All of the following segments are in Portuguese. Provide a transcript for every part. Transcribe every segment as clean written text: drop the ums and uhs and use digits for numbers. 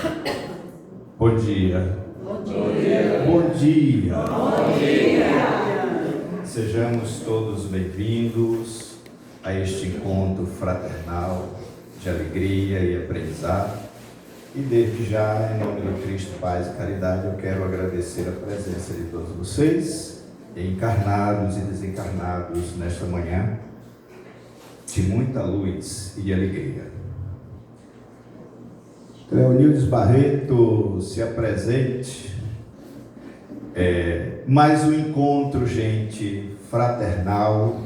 Bom dia. Bom dia. Bom dia. Bom dia. Sejamos todos bem-vindos a este encontro fraternal de alegria e aprendizado. E desde já, em nome do Cristo, paz e caridade, eu quero agradecer a presença de todos vocês, encarnados e desencarnados, nesta manhã de muita luz e de alegria. Cleonildes Barreto, se apresente. Mais um encontro, gente, fraternal,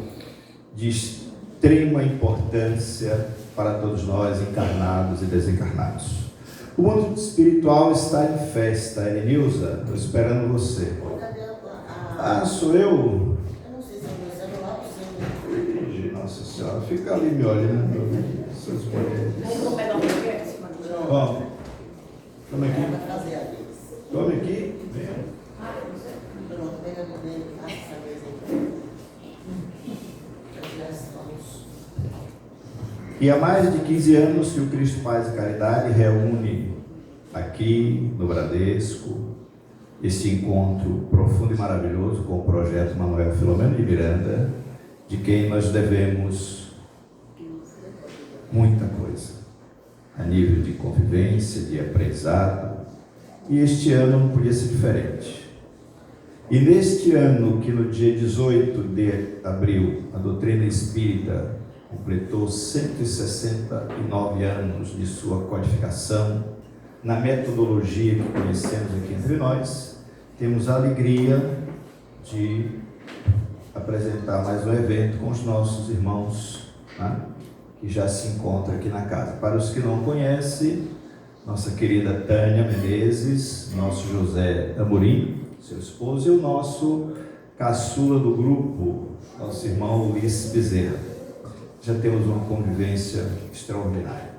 de extrema importância para todos nós, encarnados e desencarnados. O mundo espiritual está em festa. Elenilza, estou esperando você. Sou eu? Eu não sei se é celular ou se Nossa Senhora, fica ali me olhando, seus poderes. Vamos pegar um pouquinho? Vamos. Toma aqui. vai trazer a deles. Tome aqui. Venha. Pronto, pega no dele, passa essa vez aí. Já estamos. E há mais de 15 anos que o Cristo Paz e Caridade reúne aqui no Bradesco este encontro profundo e maravilhoso com o projeto Manuel Filomeno de Miranda, de quem nós devemos muita coisa, a nível de convivência, de aprendizado, e este ano não podia ser diferente. E neste ano, que no dia 18 de abril, a doutrina espírita completou 169 anos de sua codificação, na metodologia que conhecemos aqui entre nós, temos a alegria de apresentar mais um evento com os nossos irmãos, né, que já se encontram aqui na casa. Para os que não conhecem, nossa querida Tânia Menezes, nosso José Amorim, seu esposo, e o nosso caçula do grupo, nosso irmão Ulisses Bezerra. Já temos uma convivência extraordinária.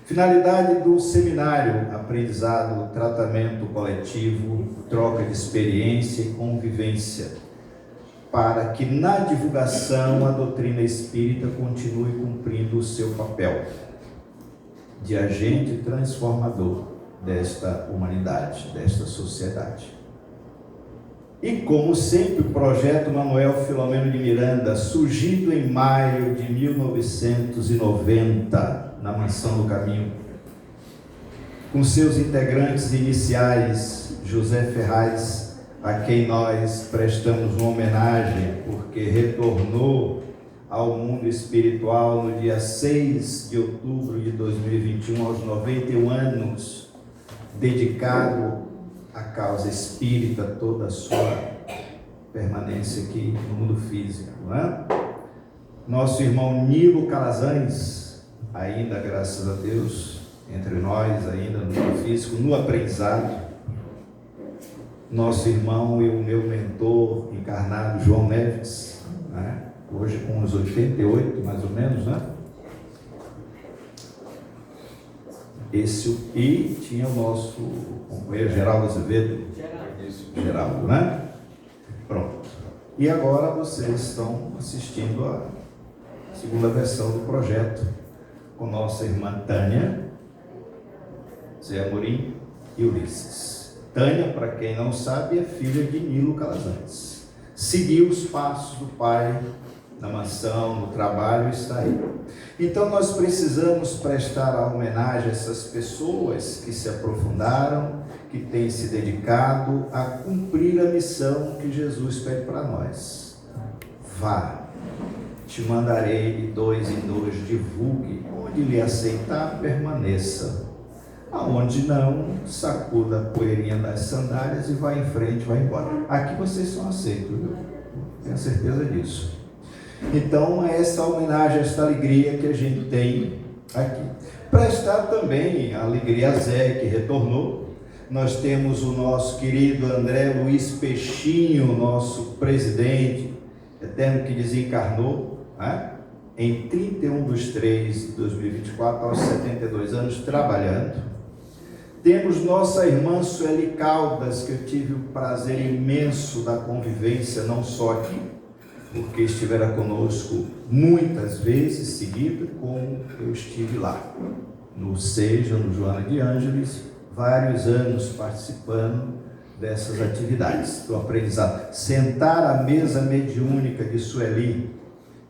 Finalidade do seminário: aprendizado, tratamento coletivo, troca de experiência e convivência, para que na divulgação a doutrina espírita continue cumprindo o seu papel de agente transformador desta humanidade, desta sociedade. E como sempre, o projeto Manuel Filomeno de Miranda, surgido em maio de 1990, na Mansão do Caminho, com seus integrantes iniciais, José Ferraz, a quem nós prestamos uma homenagem, porque retornou ao mundo espiritual no dia 6 de outubro de 2021, aos 91 anos, dedicado à causa espírita, toda a sua permanência aqui no mundo físico, não é? Nosso irmão Nilo Calazans, ainda, graças a Deus, entre nós, ainda no mundo físico, no aprendizado. Nosso irmão e o meu mentor encarnado, João Neves, né? Hoje com uns 88, mais ou menos, né? E tinha o nosso companheiro Geraldo Azevedo. Geraldo, né? Pronto. E agora vocês estão assistindo a segunda versão do projeto, com nossa irmã Tânia, Zé Amorim e Ulisses. Tânia, para quem não sabe, é filha de Nilo Calazans. Seguiu os passos do pai na mansão, no trabalho, está aí. Então nós precisamos prestar a homenagem a essas pessoas que se aprofundaram, que têm se dedicado a cumprir a missão que Jesus pede para nós. Vá, te mandarei de 2 em 2, divulgue, onde lhe aceitar, permaneça. Aonde não, sacuda a poeirinha das sandálias e vai em frente, vai embora. Aqui vocês são aceitos, viu? Tenho certeza disso. Então, é essa homenagem, esta alegria que a gente tem aqui. Prestar também a alegria a Zé, que retornou. Nós temos o nosso querido André Luiz Peixinho, nosso presidente eterno, que desencarnou, né? Em 31/3 de 2024, aos 72 anos, trabalhando. Temos nossa irmã Sueli Caldas, que eu tive o prazer imenso da convivência, não só aqui, porque estivera conosco muitas vezes seguidas, como eu estive lá, no Seja, no Joana de Ângeles, vários anos participando dessas atividades, do aprendizado. Sentar à mesa mediúnica de Sueli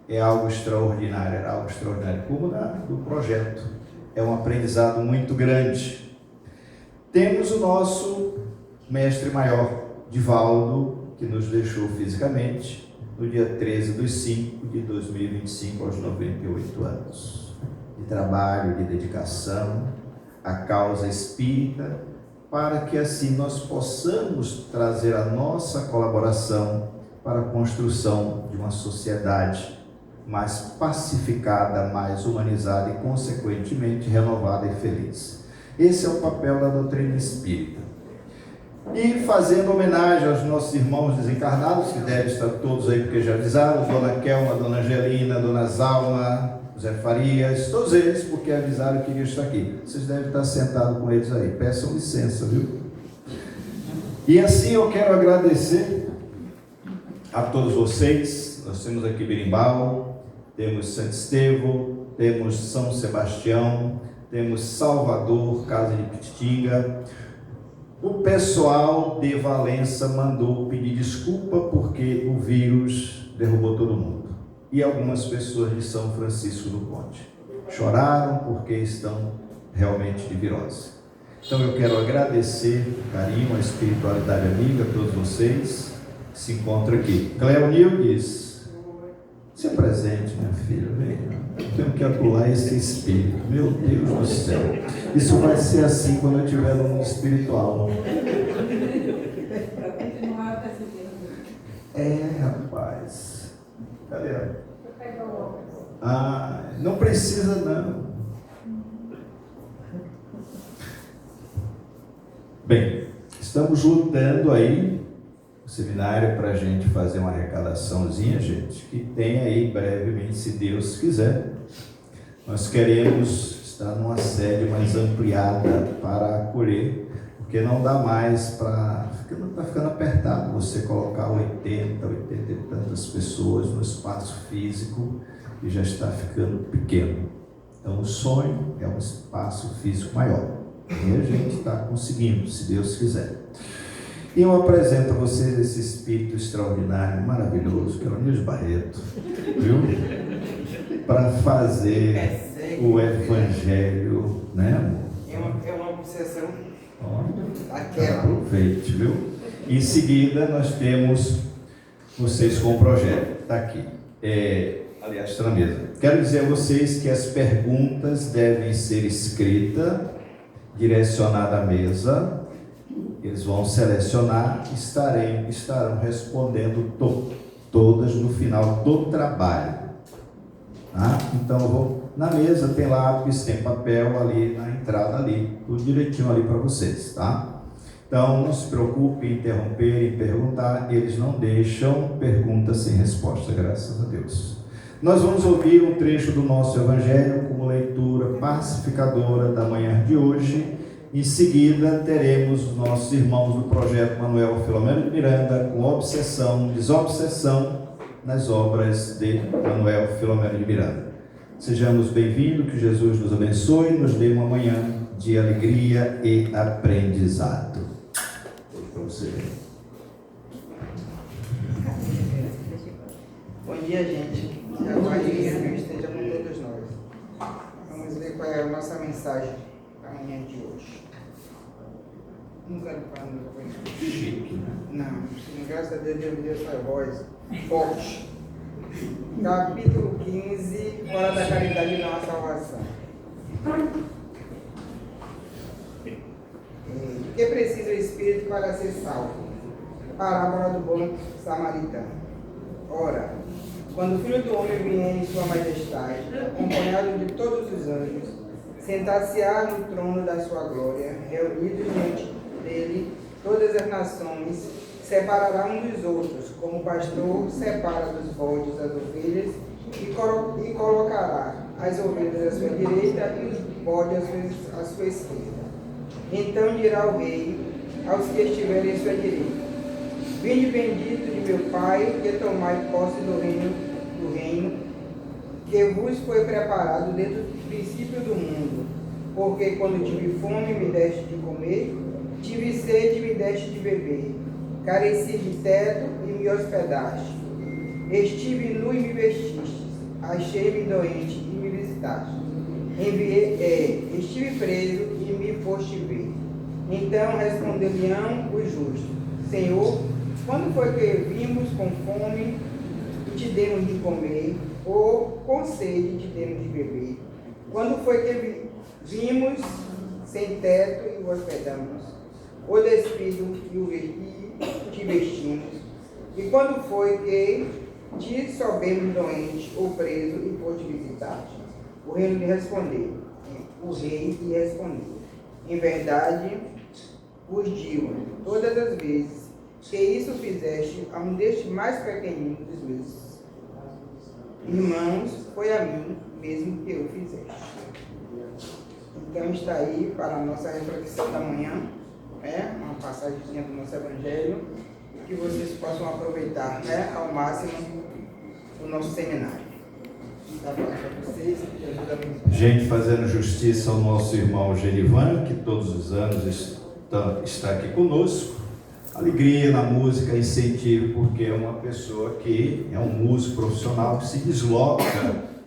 é algo extraordinário, era algo extraordinário, como do projeto. É um aprendizado muito grande. Temos o nosso mestre maior, Divaldo, que nos deixou fisicamente no dia 13/5 de 2025, aos 98 anos. De trabalho, de dedicação à causa espírita, para que assim nós possamos trazer a nossa colaboração para a construção de uma sociedade mais pacificada, mais humanizada e, consequentemente, renovada e feliz. Esse é o papel da doutrina espírita. E fazendo homenagem aos nossos irmãos desencarnados, que devem estar todos aí, porque já avisaram, Dona Kelma, Dona Angelina, Dona Zalma, Zé Farias, todos eles, porque avisaram que iriam estar aqui. Vocês devem estar sentados com eles aí, peçam licença, viu? E assim eu quero agradecer a todos vocês. Nós temos aqui Berimbau, temos Santo Estevão, temos São Sebastião, temos Salvador, Casa de Pititinga. O pessoal de Valença mandou pedir desculpa porque o vírus derrubou todo mundo. E algumas pessoas de São Francisco do Conde choraram porque estão realmente de virose. Então eu quero agradecer o carinho, a espiritualidade amiga a todos vocês que se encontram aqui. Cleonildes, se apresente, minha filha, venha. Eu tenho que acular esse espírito. Meu Deus do céu. Isso vai ser assim quando eu estiver no mundo espiritual. Rapaz. Cadê ela? Não precisa não. Bem, estamos lutando aí o seminário para a gente fazer uma arrecadaçãozinha, gente, que tem aí brevemente, se Deus quiser. Nós queremos estar numa sede mais ampliada para acolher, porque não dá mais para... Está ficando apertado você colocar 80 e tantas pessoas no espaço físico e já está ficando pequeno. Então o sonho é um espaço físico maior. E a gente está conseguindo, se Deus quiser. E eu apresento a vocês esse espírito extraordinário, maravilhoso, que é o Nilson Barreto, viu? Para fazer o evangelho, né, amor? É uma obsessão. Aquela. Aproveite, viu? Em seguida, nós temos vocês com o projeto. Está aqui. Aliás, está na mesa. Quero dizer a vocês que as perguntas devem ser escritas, direcionadas à mesa. Eles vão selecionar e estarão respondendo todas no final do trabalho. Tá? Então, eu vou... Na mesa tem lápis, tem papel ali, na entrada ali, tudo direitinho ali para vocês, tá? Então, não se preocupe em interromper, em perguntar, eles não deixam perguntas sem resposta, graças a Deus. Nós vamos ouvir um trecho do nosso Evangelho como leitura pacificadora da manhã de hoje. Em seguida, teremos os nossos irmãos do Projeto Manuel Filomeno de Miranda com obsessão, desobsessão nas obras de Manuel Filomeno de Miranda. Sejamos bem-vindos, que Jesus nos abençoe e nos dê uma manhã de alegria e aprendizado. Para você. Bom dia, gente. Que a paz de Cristo esteja com todos nós. Vamos ver qual é a nossa mensagem para a manhã de hoje. Não quero falar no microfone. Chique, né? Não, graças a Deus, Deus me deu essa voz forte. Capítulo 15, Fora da Caridade não há salvação. O que precisa o Espírito para ser salvo? Parábola do bom samaritano. Ora, quando o Filho do Homem vier em sua majestade, acompanhado de todos os anjos, sentar-se-á no trono da sua glória, reunidos diante dele todas as nações, separará um dos outros, como o pastor separa dos bodes as ovelhas, e colocará as ovelhas à sua direita e os bodes à sua esquerda. Então dirá o rei aos que estiverem à sua direita: Vinde bendito de meu Pai, que tomai posse do reino que vos foi preparado desde o princípio do mundo. Porque quando tive fome, me deste de comer, tive sede, me deste de beber, careci de teto e me hospedaste, estive nu e me vestiste, achei-me doente e me visitaste, estive preso e me foste ver. Então respondeu-lhe-ão os justos: Senhor, quando foi que vimos com fome e te demos de comer, ou com sede e te demos de beber? Quando foi que vimos sem teto e o hospedamos, ou despido e te vestimos? E quando foi que te soubemos doente ou preso e foste visitar-te? O rei lhe respondeu, em verdade vos digo, todas as vezes que isso fizeste a um destes mais pequeninos dos meus irmãos, foi a mim mesmo que eu fizeste. Então está aí para a nossa reflexão da manhã, uma passagemzinha do nosso Evangelho, que vocês possam aproveitar ao máximo o nosso seminário. Está falando para vocês, que ajuda muito. Gente, fazendo justiça ao nosso irmão Gerivan, que todos os anos está aqui conosco. Alegria na música, incentivo, porque é uma pessoa que é um músico profissional que se desloca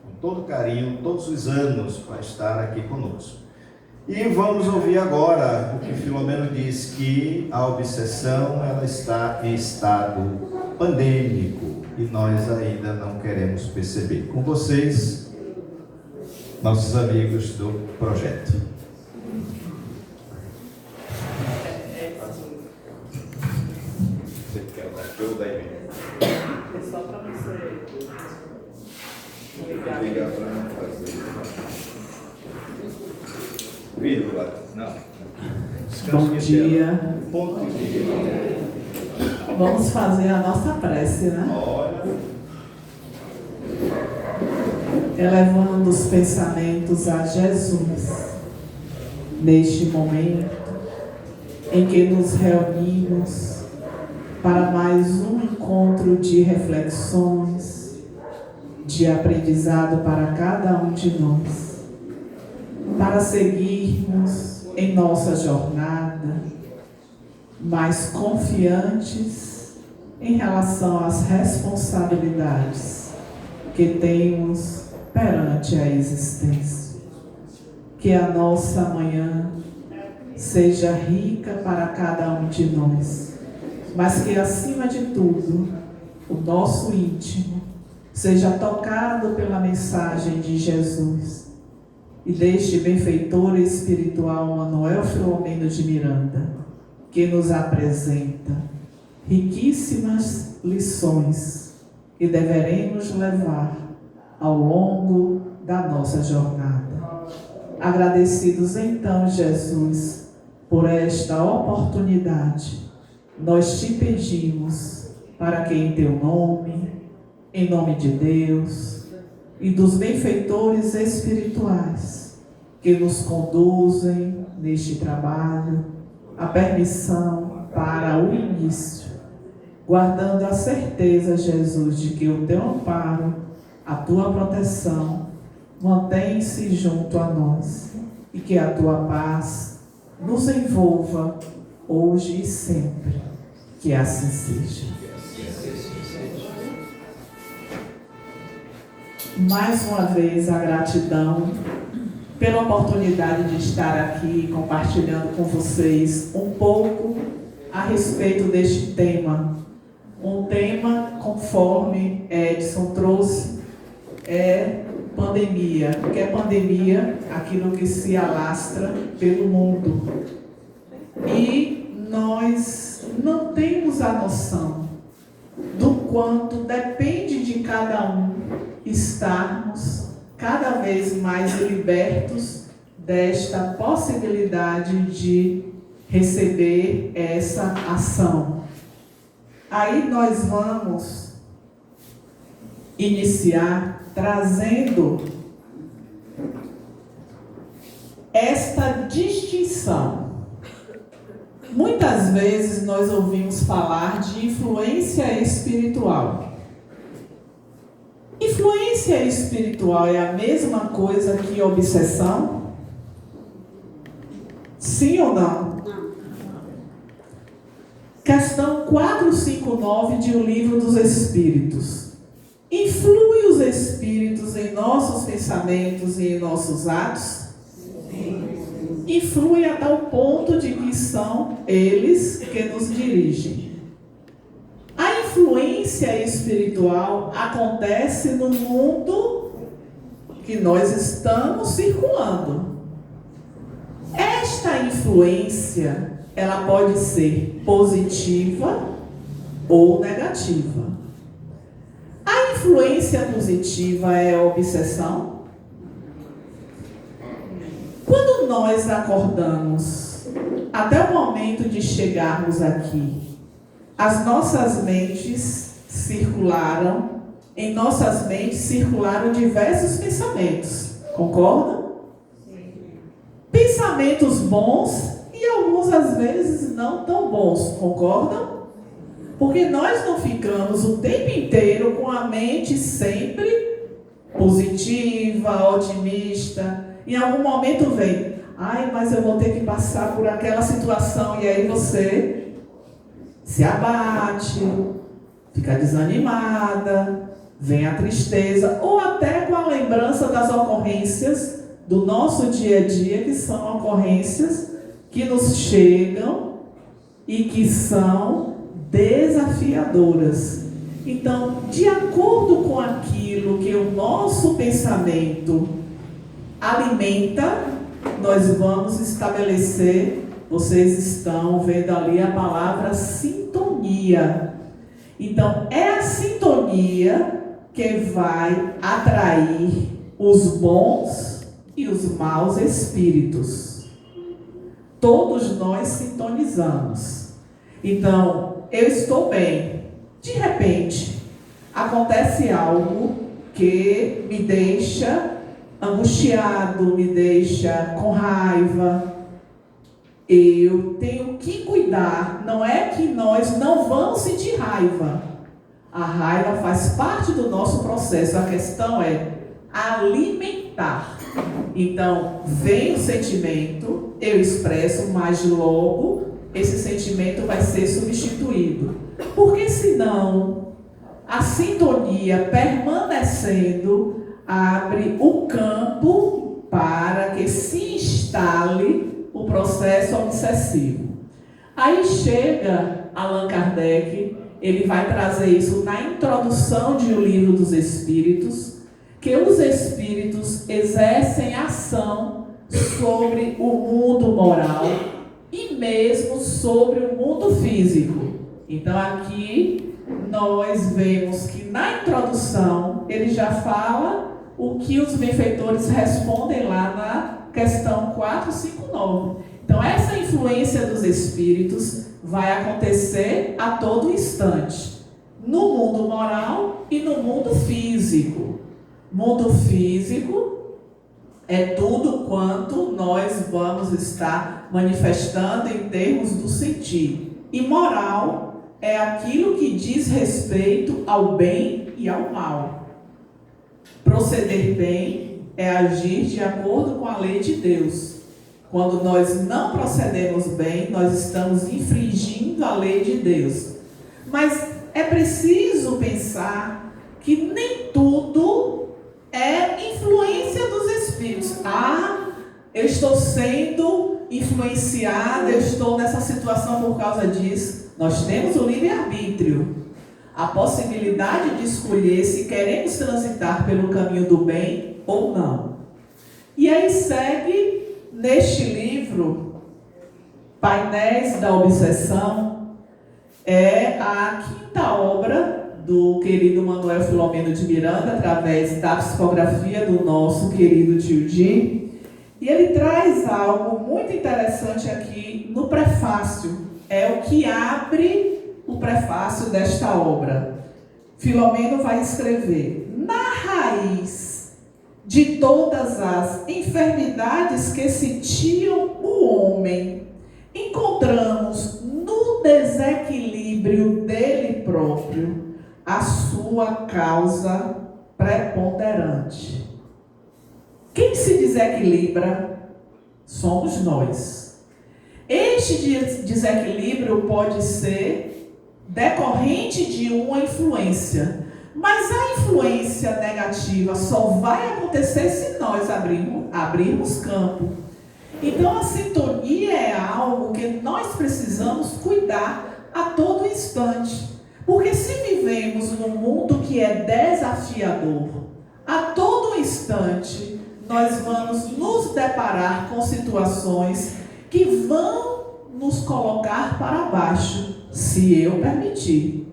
com todo carinho, todos os anos, para estar aqui conosco. E vamos ouvir agora o que Filomeno diz, que a obsessão ela está em estado pandêmico e nós ainda não queremos perceber. Com vocês, nossos amigos do projeto. Você quer dar show da igreja? É só para você Ligar para não fazer. Vírgula, não. Bom dia. Ponto e vírgula. Vamos fazer a nossa prece, né? Olha. Elevando os pensamentos a Jesus, neste momento em que nos reunimos para mais um encontro de reflexões, de aprendizado para cada um de nós, para seguirmos em nossa jornada mais confiantes em relação às responsabilidades que temos perante a existência. Que a nossa manhã seja rica para cada um de nós, mas que, acima de tudo, o nosso íntimo seja tocado pela mensagem de Jesus e deste benfeitor espiritual Manuel Filomeno de Miranda, que nos apresenta riquíssimas lições que deveremos levar ao longo da nossa jornada. Agradecidos então, Jesus, por esta oportunidade, nós te pedimos para que em teu nome, em nome de Deus e dos benfeitores espirituais que nos conduzem neste trabalho, a permissão para o início, guardando a certeza, Jesus, de que o teu amparo, a tua proteção, mantém-se junto a nós e que a tua paz nos envolva hoje e sempre. Que assim seja. Mais uma vez a gratidão pela oportunidade de estar aqui compartilhando com vocês um pouco a respeito deste tema. Um tema, conforme Edson trouxe, é pandemia. O que é pandemia? Aquilo que se alastra pelo mundo. E nós não temos a noção do quanto depende de cada um estarmos cada vez mais libertos desta possibilidade de receber essa ação. Aí nós vamos iniciar trazendo esta distinção. Muitas vezes nós ouvimos falar de influência espiritual. Influência espiritual é a mesma coisa que obsessão? Sim ou não? Questão 459 de O Livro dos Espíritos. Influem os espíritos em nossos pensamentos e em nossos atos? Influem a tal ponto de que são eles que nos dirigem. A influência espiritual acontece no mundo que nós estamos circulando. Esta influência, ela pode ser positiva ou negativa. A influência positiva é a obsessão. Quando nós acordamos, até o momento de chegarmos aqui, as nossas mentes circularam, em nossas mentes circularam diversos pensamentos. Concordam? Pensamentos bons e alguns às vezes não tão bons. Concordam? Porque nós não ficamos o tempo inteiro com a mente sempre positiva, otimista. Em algum momento vem, ai, mas eu vou ter que passar por aquela situação. E aí você se abate, fica desanimada, vem a tristeza, ou até com a lembrança das ocorrências do nosso dia a dia, que são ocorrências que nos chegam e que são desafiadoras. Então, de acordo com aquilo que o nosso pensamento alimenta, nós vamos estabelecer. Vocês estão vendo ali a palavra sintonia. Então, é a sintonia que vai atrair os bons e os maus espíritos. Todos nós sintonizamos. Então, eu estou bem. De repente, acontece algo que me deixa angustiado, me deixa com raiva. Eu tenho que cuidar. Não é que nós não vamos sentir raiva. A raiva faz parte do nosso processo. A questão é alimentar. Então, vem o sentimento, eu expresso, mas logo esse sentimento vai ser substituído. Porque senão, a sintonia permanecendo abre o campo para que se instale o processo obsessivo. Aí chega Allan Kardec, ele vai trazer isso na introdução de O Livro dos Espíritos, que os espíritos exercem ação sobre o mundo moral e mesmo sobre o mundo físico. Então aqui nós vemos que na introdução ele já fala o que os benfeitores respondem lá na questão 459. Então essa influência dos espíritos vai acontecer a todo instante, no mundo moral e no mundo físico. Mundo físico é tudo quanto nós vamos estar manifestando em termos do sentir. E moral é aquilo que diz respeito ao bem e ao mal. Proceder bem é agir de acordo com a lei de Deus. Quando nós não procedemos bem, nós estamos infringindo a lei de Deus. Mas é preciso pensar que nem tudo é influência dos espíritos. Ah, eu estou sendo influenciada, eu estou nessa situação por causa disso. Nós temos o livre-arbítrio, a possibilidade de escolher se queremos transitar pelo caminho do bem ou não. E aí segue neste livro, Painéis da Obsessão, é a quinta obra do querido Manuel Filomeno de Miranda, através da psicografia do nosso querido tio Di. E ele traz algo muito interessante aqui no prefácio. É o que abre o prefácio desta obra. Filomeno vai escrever: na raiz de todas as enfermidades que sitiam o homem, encontramos no desequilíbrio dele próprio a sua causa preponderante. Quem se desequilibra somos nós. Este desequilíbrio pode ser decorrente de uma influência, mas a influência negativa só vai acontecer se nós abrirmos campo. Então a sintonia é algo que nós precisamos cuidar a todo instante. Porque se vivemos num mundo que é desafiador, a todo instante nós vamos nos deparar com situações que vão nos colocar para baixo, se eu permitir.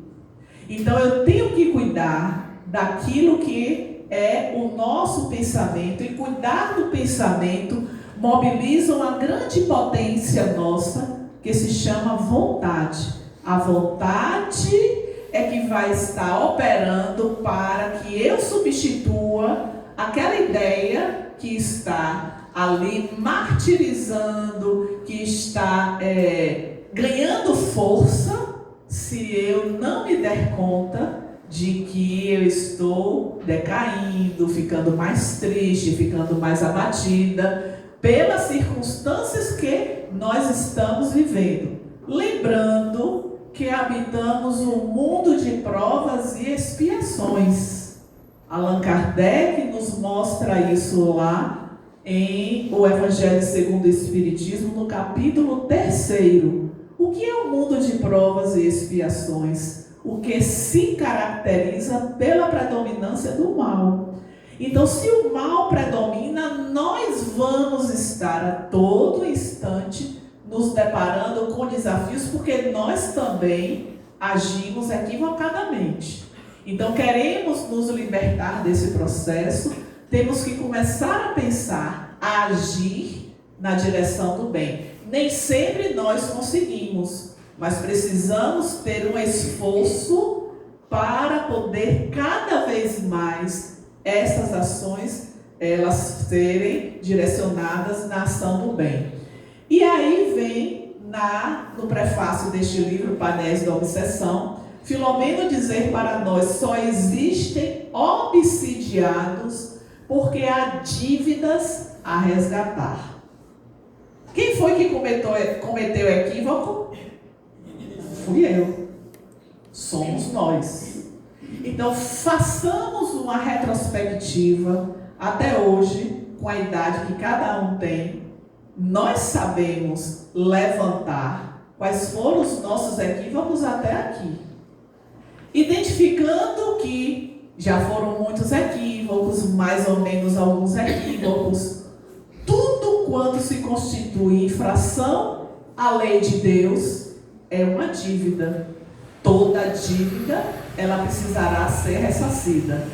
Então eu tenho que cuidar daquilo que é o nosso pensamento, e cuidar do pensamento mobiliza uma grande potência nossa, que se chama vontade. A vontade é que vai estar operando para que eu substitua aquela ideia que está ali martirizando, que está ganhando força, se eu não me der conta de que eu estou decaindo, ficando mais triste, ficando mais abatida pelas circunstâncias que nós estamos vivendo. Lembrando que habitamos um mundo de provas e expiações. Allan Kardec nos mostra isso lá em O Evangelho segundo o Espiritismo, no capítulo 3. O que é o mundo de provas e expiações? O que se caracteriza pela predominância do mal. Então, se o mal predomina, nós vamos estar a todo instante nos deparando com desafios, porque nós também agimos equivocadamente. Então, queremos nos libertar desse processo, temos que começar a pensar, a agir na direção do bem. Nem sempre nós conseguimos, mas precisamos ter um esforço para poder cada vez mais essas ações elas serem direcionadas na ação do bem. E aí vem no prefácio deste livro, Painéis da Obsessão, Filomeno dizer para nós: só existem obsidiados porque há dívidas a resgatar. Quem foi que cometeu equívoco? Fui eu. Somos nós. Então, façamos uma retrospectiva até hoje, com a idade que cada um tem. Nós sabemos levantar quais foram os nossos equívocos até aqui. Identificando que já foram muitos equívocos, mais ou menos alguns equívocos. Tudo quanto se constitui infração à lei de Deus é uma dívida. Toda dívida, ela precisará ser ressarcida.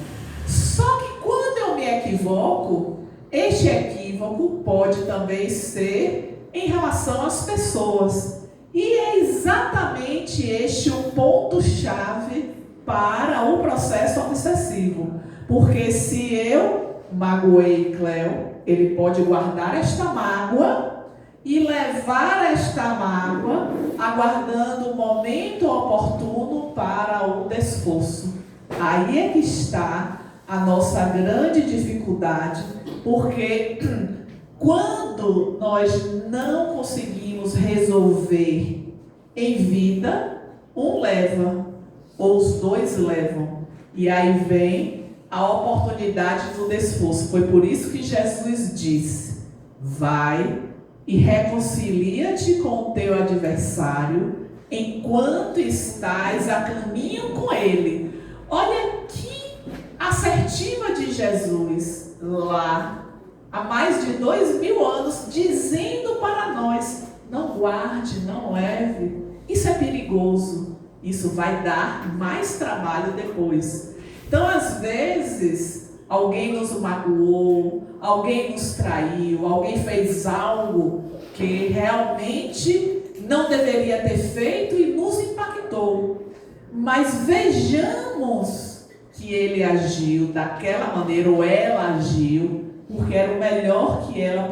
Só que quando eu me equivoco, este equívoco pode também ser em relação às pessoas. E é exatamente este o ponto-chave para o processo obsessivo. Porque se eu magoei Cléo, ele pode guardar esta mágoa e levar esta mágoa, aguardando o momento oportuno para o desforço. Aí é que está a nossa grande dificuldade, porque quando nós não conseguimos resolver em vida, um leva, ou os dois levam, e aí vem a oportunidade do desforço. Foi por isso que Jesus disse: vai e reconcilia-te com o teu adversário enquanto estás a caminho com ele. Olha que assertiva de Jesus lá, há mais de 2000 anos, dizendo para nós: não guarde, não leve, isso é perigoso, isso vai dar mais trabalho depois. Então, às vezes, alguém nos magoou, alguém nos traiu, alguém fez algo que realmente não deveria ter feito e nos impactou. Mas vejamos que ele agiu daquela maneira, ou ela agiu, porque era o melhor que ela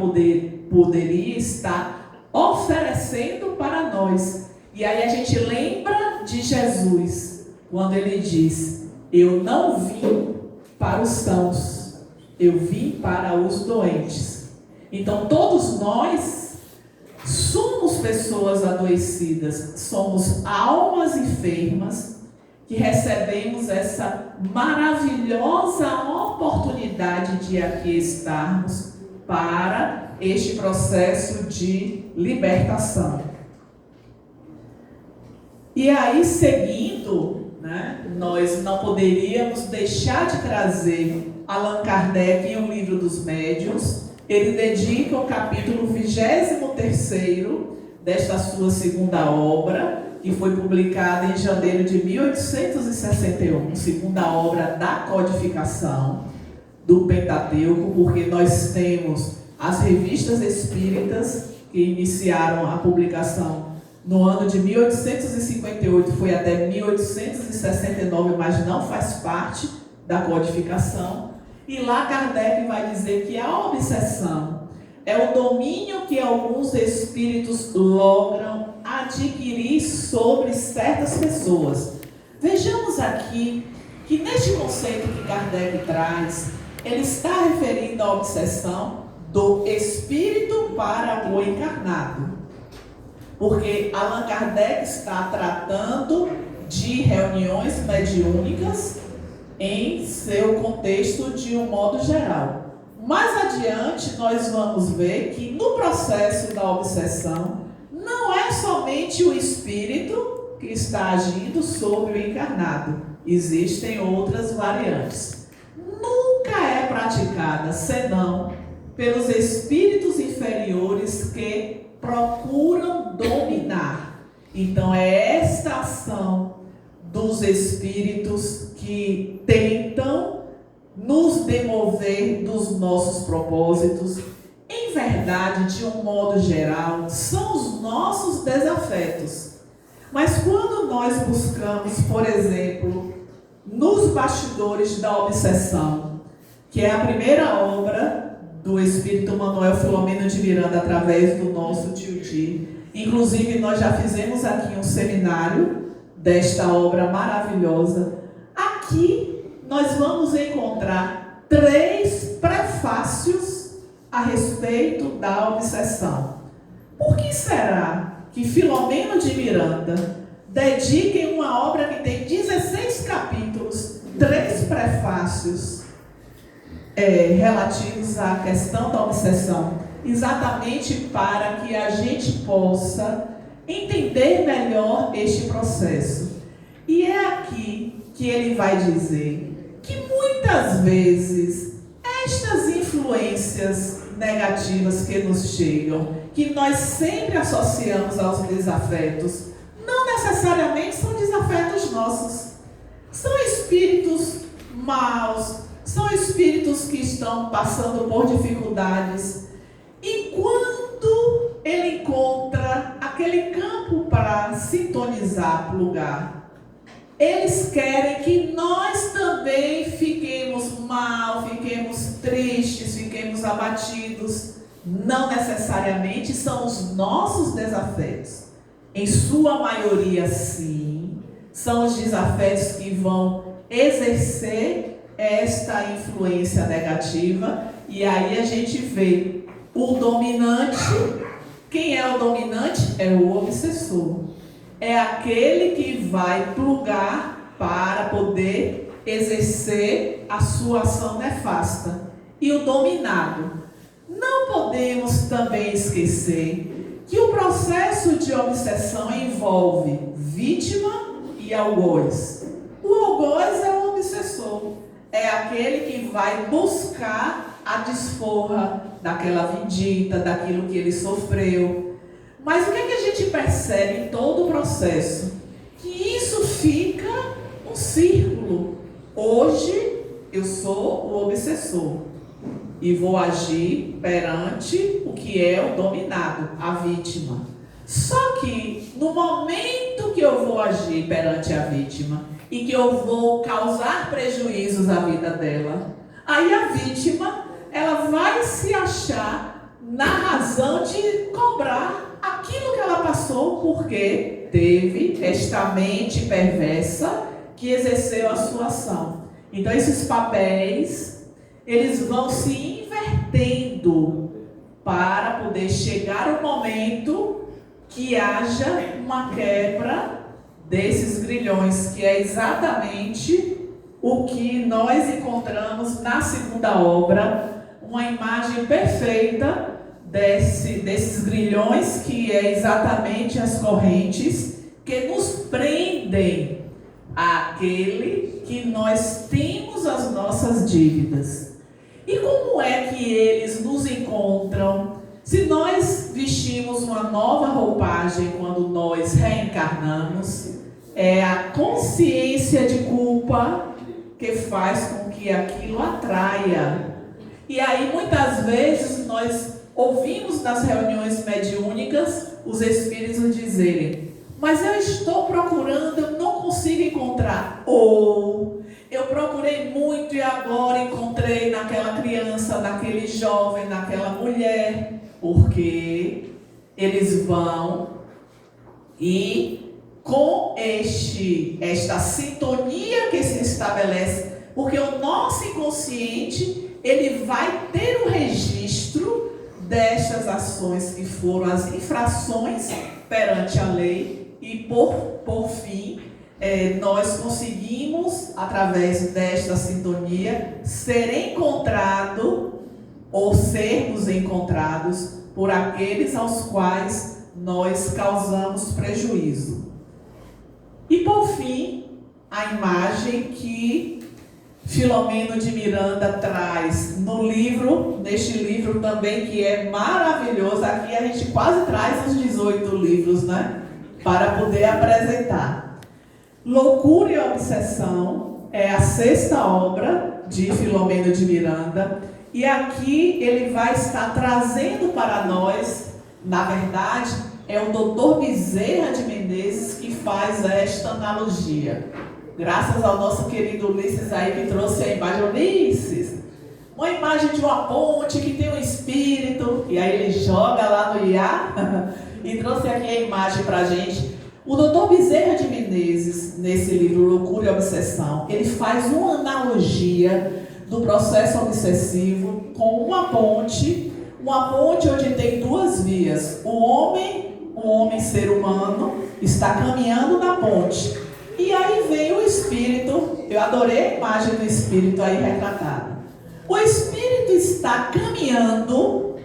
poderia estar oferecendo para nós. E aí a gente lembra de Jesus, quando ele diz: eu não vim para os sãos, eu vim para os doentes. Então todos nós Somos pessoas adoecidas, somos almas enfermas que recebemos essa maravilhosa oportunidade de aqui estarmos para este processo de libertação. E aí, seguindo, nós não poderíamos deixar de trazer Allan Kardec em O Livro dos Médiuns. Ele dedica o capítulo 23º desta sua segunda obra, que foi publicada em janeiro de 1861, segunda obra da codificação do Pentateuco, porque nós temos as revistas espíritas que iniciaram a publicação no ano de 1858, foi até 1869, mas não faz parte da codificação. E lá Kardec vai dizer que a obsessão é o domínio que alguns espíritos logram adquirir sobre certas pessoas. Vejamos aqui que neste conceito que Kardec traz, ele está referindo à obsessão do espírito para o encarnado. Porque Allan Kardec está tratando de reuniões mediúnicas em seu contexto de um modo geral. Mais adiante, nós vamos ver que no processo da obsessão, não é somente o espírito que está agindo sobre o encarnado. Existem outras variantes. Nunca é praticada, senão pelos espíritos inferiores que procuram dominar. Então é esta ação dos espíritos que tentam nos demover dos nossos propósitos. Em verdade, de um modo geral, são os nossos desafetos. Mas quando nós buscamos, por exemplo, nos bastidores da obsessão, que é a primeira obra do Espírito Manuel Filomeno de Miranda, através do nosso tio Di. Inclusive, nós já fizemos aqui um seminário desta obra maravilhosa. Aqui, nós vamos encontrar 3 prefácios a respeito da obsessão. Por que será que Filomeno de Miranda dedica em uma obra que tem 16 capítulos, 3 prefácios relativos à questão da obsessão, exatamente para que a gente possa entender melhor este processo. E é aqui que ele vai dizer que muitas vezes estas influências negativas que nos chegam, que nós sempre associamos aos desafetos, não necessariamente são desafetos nossos. São espíritos maus, são espíritos que estão passando por dificuldades. E quando ele encontra aquele campo para sintonizar, plugar, eles querem que nós também fiquemos mal, fiquemos tristes, fiquemos abatidos. Não necessariamente são os nossos desafetos. Em sua maioria, sim, são os desafetos que vão exercer esta influência negativa. E aí a gente vê o dominante. Quem é o dominante? É o obsessor. É aquele que vai plugar para poder exercer a sua ação nefasta. E o dominado. Não podemos também esquecer que o processo de obsessão envolve vítima e algoz. O algoz é o obsessor. É aquele que vai buscar a desforra daquela vindita, daquilo que ele sofreu. Mas o que é que a gente percebe em todo o processo? Que isso fica um círculo. Hoje eu sou o obsessor e vou agir perante o que é o dominado, a vítima. Só que no momento que eu vou agir perante a vítima e que eu vou causar prejuízos à vida dela, aí a vítima, ela vai se achar na razão de cobrar aquilo que ela passou, porque teve esta mente perversa que exerceu a sua ação. Então esses papéis, eles vão se invertendo para poder chegar o momento que haja uma quebra desses grilhões, que é exatamente o que nós encontramos na segunda obra, uma imagem perfeita desses grilhões, que é exatamente as correntes que nos prendem àquele que nós temos as nossas dívidas. E como é que eles nos encontram? Se nós vestimos uma nova roupagem quando nós reencarnamos, é a consciência de culpa que faz com que aquilo atraia. E aí muitas vezes nós ouvimos nas reuniões mediúnicas os espíritos dizerem: mas eu estou procurando, eu não consigo encontrar. Ou eu procurei muito e agora encontrei naquela criança, naquele jovem, naquela mulher. Porque eles vão e com esta sintonia que se estabelece, porque o nosso inconsciente, ele vai ter um registro destas ações que foram as infrações perante a lei, e por fim, nós conseguimos, através desta sintonia, ser encontrado ou sermos encontrados por aqueles aos quais nós causamos prejuízo. E por fim, a imagem que Filomeno de Miranda traz neste livro também, que é maravilhoso. Aqui a gente quase traz os 18 livros, né? Para poder apresentar. Loucura e Obsessão é a 6ª obra de Filomeno de Miranda. E aqui ele vai estar trazendo para nós, na verdade, é o Dr. Bezerra de Menezes que faz esta analogia. Graças ao nosso querido Ulisses aí que trouxe a imagem. Ulisses, uma imagem de uma ponte que tem um espírito, e aí ele joga lá no IA e trouxe aqui a imagem para a gente. O Dr. Bezerra de Menezes, nesse livro Loucura e Obsessão, ele faz uma analogia do processo obsessivo com uma ponte onde tem 2 vias. O homem ser humano está caminhando na ponte. E aí vem o espírito. Eu adorei a imagem do espírito aí retratada. O espírito está caminhando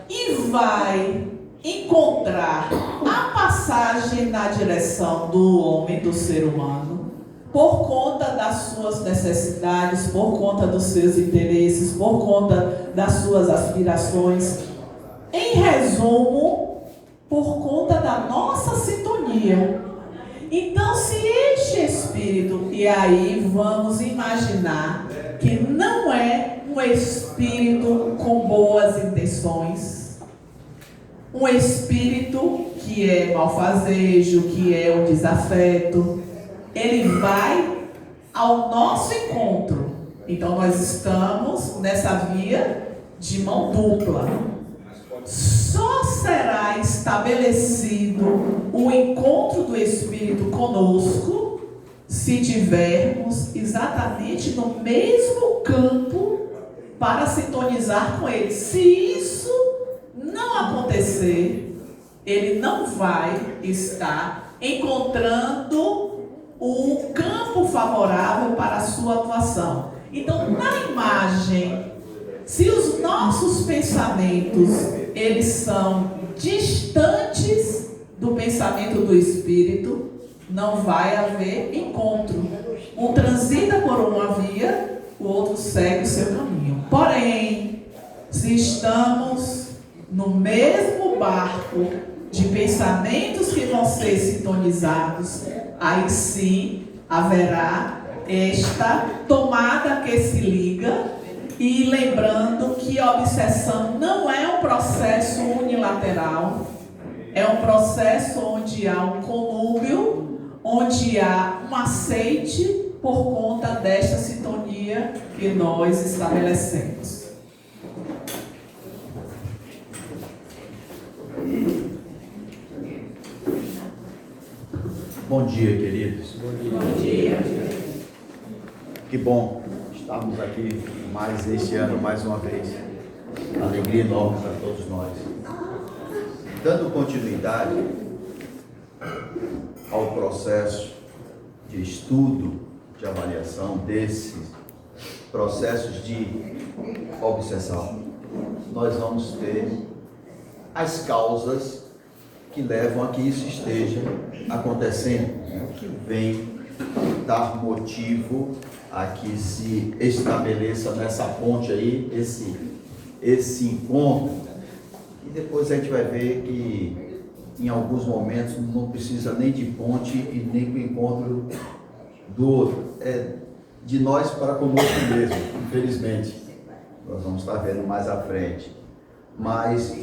e vai encontrar a passagem na direção do homem, do ser humano, por conta das suas necessidades, por conta dos seus interesses, por conta das suas aspirações. Em resumo, por conta da nossa sintonia. Então, se este espírito, e aí vamos imaginar que não é um espírito com boas intenções, um espírito que é malfazejo, que é um desafeto, ele vai ao nosso encontro. Então nós estamos nessa via de mão dupla. Só será estabelecido o encontro do Espírito conosco se tivermos exatamente no mesmo campo para sintonizar com ele. Se isso não acontecer, ele não vai estar encontrando o campo favorável para a sua atuação. Então, na imagem, se os nossos pensamentos, eles são distantes do pensamento do Espírito, não vai haver encontro. Um transita por uma via, o outro segue o seu caminho. Porém, se estamos no mesmo barco de pensamentos que vão ser sintonizados, aí sim haverá esta tomada que se liga. E lembrando que a obsessão não é um processo unilateral, é um processo onde há um conúbio, onde há um aceite por conta desta sintonia que nós estabelecemos. Bom dia, queridos. Bom dia. Que bom estarmos aqui mais este ano, mais uma vez. Alegria enorme para todos nós. Dando continuidade ao processo de estudo, de avaliação desses processos de obsessão, nós vamos ter as causas que levam a que isso esteja acontecendo, que vem dar motivo a que se estabeleça nessa ponte aí, esse encontro. E depois a gente vai ver que em alguns momentos não precisa nem de ponte e nem do encontro do outro. É de nós para conosco mesmo, infelizmente. Nós vamos estar vendo mais à frente. Mas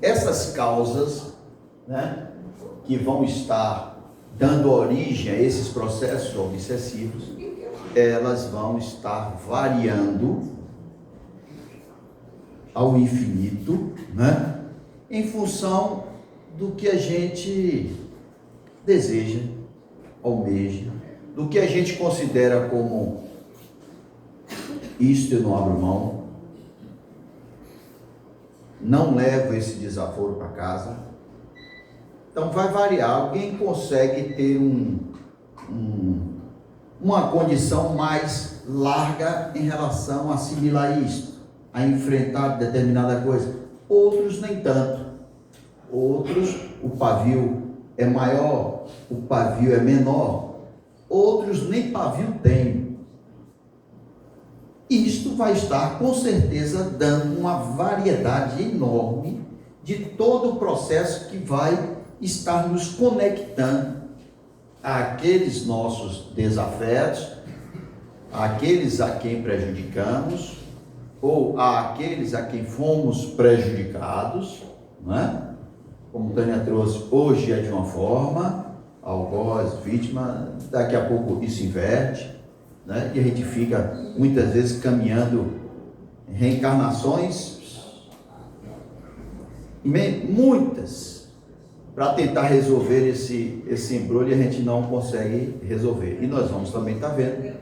essas causas, né, que vão estar dando origem a esses processos obsessivos, elas vão estar variando ao infinito, né, em função do que a gente deseja, almeja, do que a gente considera como isto eu não abro mão, não levo esse desaforo para casa. Então vai variar. Alguém consegue ter uma condição mais larga em relação a assimilar isto, a enfrentar determinada coisa. Outros nem tanto. Outros, o pavio é maior, o pavio é menor. Outros nem pavio têm. Isto vai estar, com certeza, dando uma variedade enorme de todo o processo que vai estar nos conectando àqueles nossos desafetos, àqueles a quem prejudicamos, ou àqueles a quem fomos prejudicados, não é? Como Tânia trouxe, hoje é de uma forma, algoz, vítima, daqui a pouco isso inverte, né? E a gente fica muitas vezes caminhando reencarnações, muitas, para tentar resolver esse embrulho, e a gente não consegue resolver. E nós vamos também estar vendo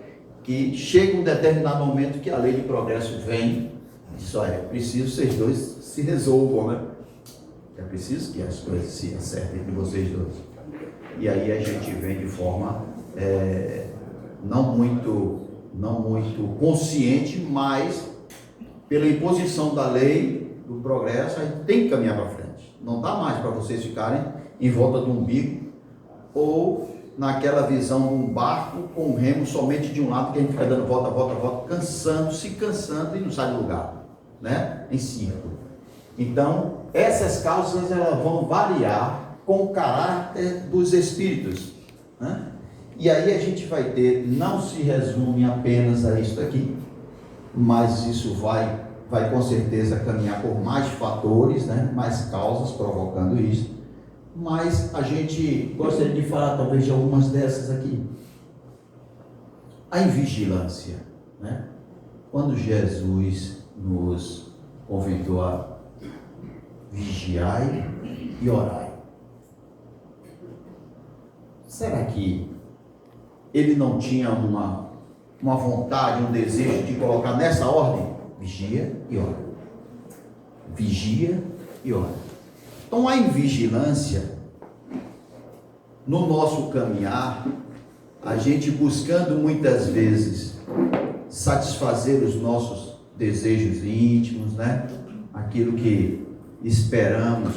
que chega um determinado momento que a lei de progresso vem e só é preciso vocês dois se resolvam, né? É preciso que as coisas se acertem entre vocês dois. E aí a gente vem de forma não muito consciente, mas pela imposição da lei do progresso, a gente tem que caminhar para frente. Não dá mais para vocês ficarem em volta do umbigo ou naquela visão de um barco com um remo somente de um lado, que a gente fica dando volta, se cansando e não sai do lugar, né? Em círculo. Então, essas causas elas vão variar com o caráter dos espíritos, né? E aí a gente vai ter, não se resume apenas a isso aqui, mas isso vai com certeza caminhar por mais fatores, né? Mais causas provocando isso. Mas a gente gostaria de falar talvez de algumas dessas aqui. A invigilância, né? Quando Jesus nos convidou a vigiai e orai, será que ele não tinha uma vontade, um desejo de colocar nessa ordem? Vigia e ora. Vigia e ora. Então a invigilância, no nosso caminhar, a gente buscando muitas vezes satisfazer os nossos desejos íntimos, né? Aquilo que esperamos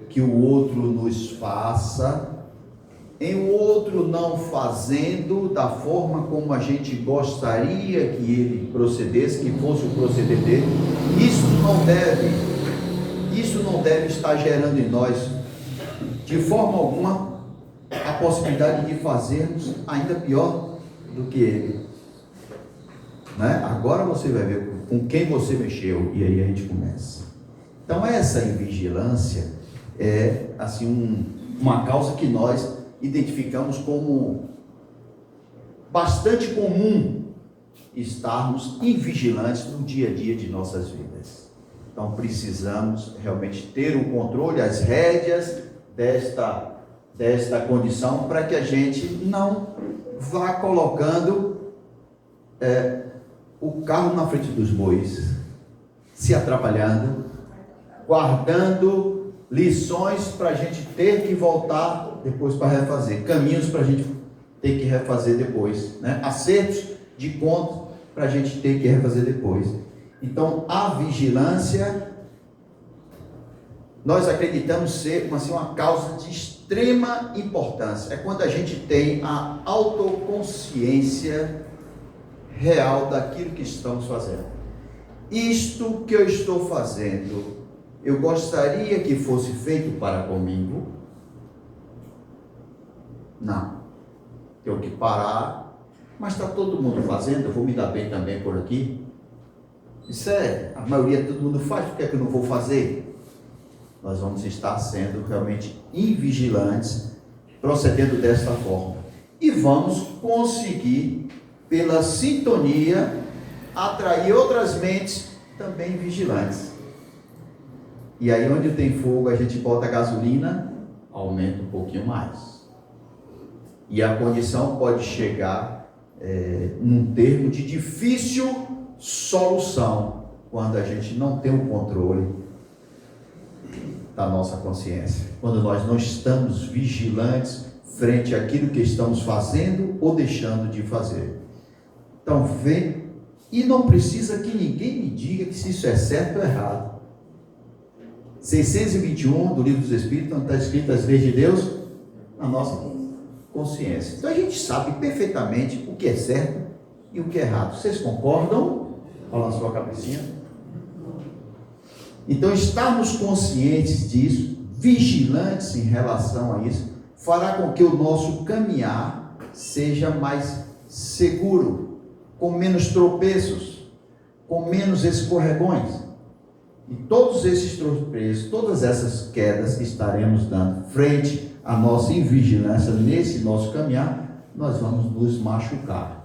que o outro nos faça, em o outro não fazendo da forma como a gente gostaria que ele procedesse, que fosse o proceder dele. Isso não deve estar gerando em nós, de forma alguma, a possibilidade de fazermos ainda pior do que ele, né? Agora você vai ver com quem você mexeu, e aí a gente começa. Então essa invigilância é assim uma causa que nós identificamos como bastante comum estarmos invigilantes no dia a dia de nossas vidas. Então precisamos realmente ter o controle, as rédeas desta condição, para que a gente não vá colocando o carro na frente dos bois, se atrapalhando, guardando lições para a gente ter que voltar depois para refazer, caminhos para a gente ter que refazer depois, né? Acertos de contas para a gente ter que refazer depois. Então, a vigilância, nós acreditamos ser uma causa de extrema importância. É quando a gente tem a autoconsciência real daquilo que estamos fazendo. Isto que eu estou fazendo, eu gostaria que fosse feito para comigo? Não. Tenho que parar, mas está todo mundo fazendo, eu vou me dar bem também por aqui. Isso a maioria, todo mundo faz, por que é que eu não vou fazer? Nós vamos estar sendo realmente invigilantes, procedendo desta forma. E vamos conseguir, pela sintonia, atrair outras mentes também vigilantes. E aí onde tem fogo, a gente bota a gasolina, aumenta um pouquinho mais. E a condição pode chegar num termo de difícil solução, quando a gente não tem o controle da nossa consciência, quando nós não estamos vigilantes frente àquilo que estamos fazendo ou deixando de fazer. Então vem, e não precisa que ninguém me diga que se isso é certo ou errado. 621 do Livro dos Espíritos, onde está escrito as leis de Deus na nossa consciência. Então a gente sabe perfeitamente o que é certo e o que é errado. Vocês concordam? Fala na sua cabecinha. Então estarmos conscientes disso, vigilantes em relação a isso, fará com que o nosso caminhar seja mais seguro, com menos tropeços, com menos escorregões. E todos esses tropeços, todas essas quedas que estaremos dando frente à nossa invigilância nesse nosso caminhar, nós vamos nos machucar.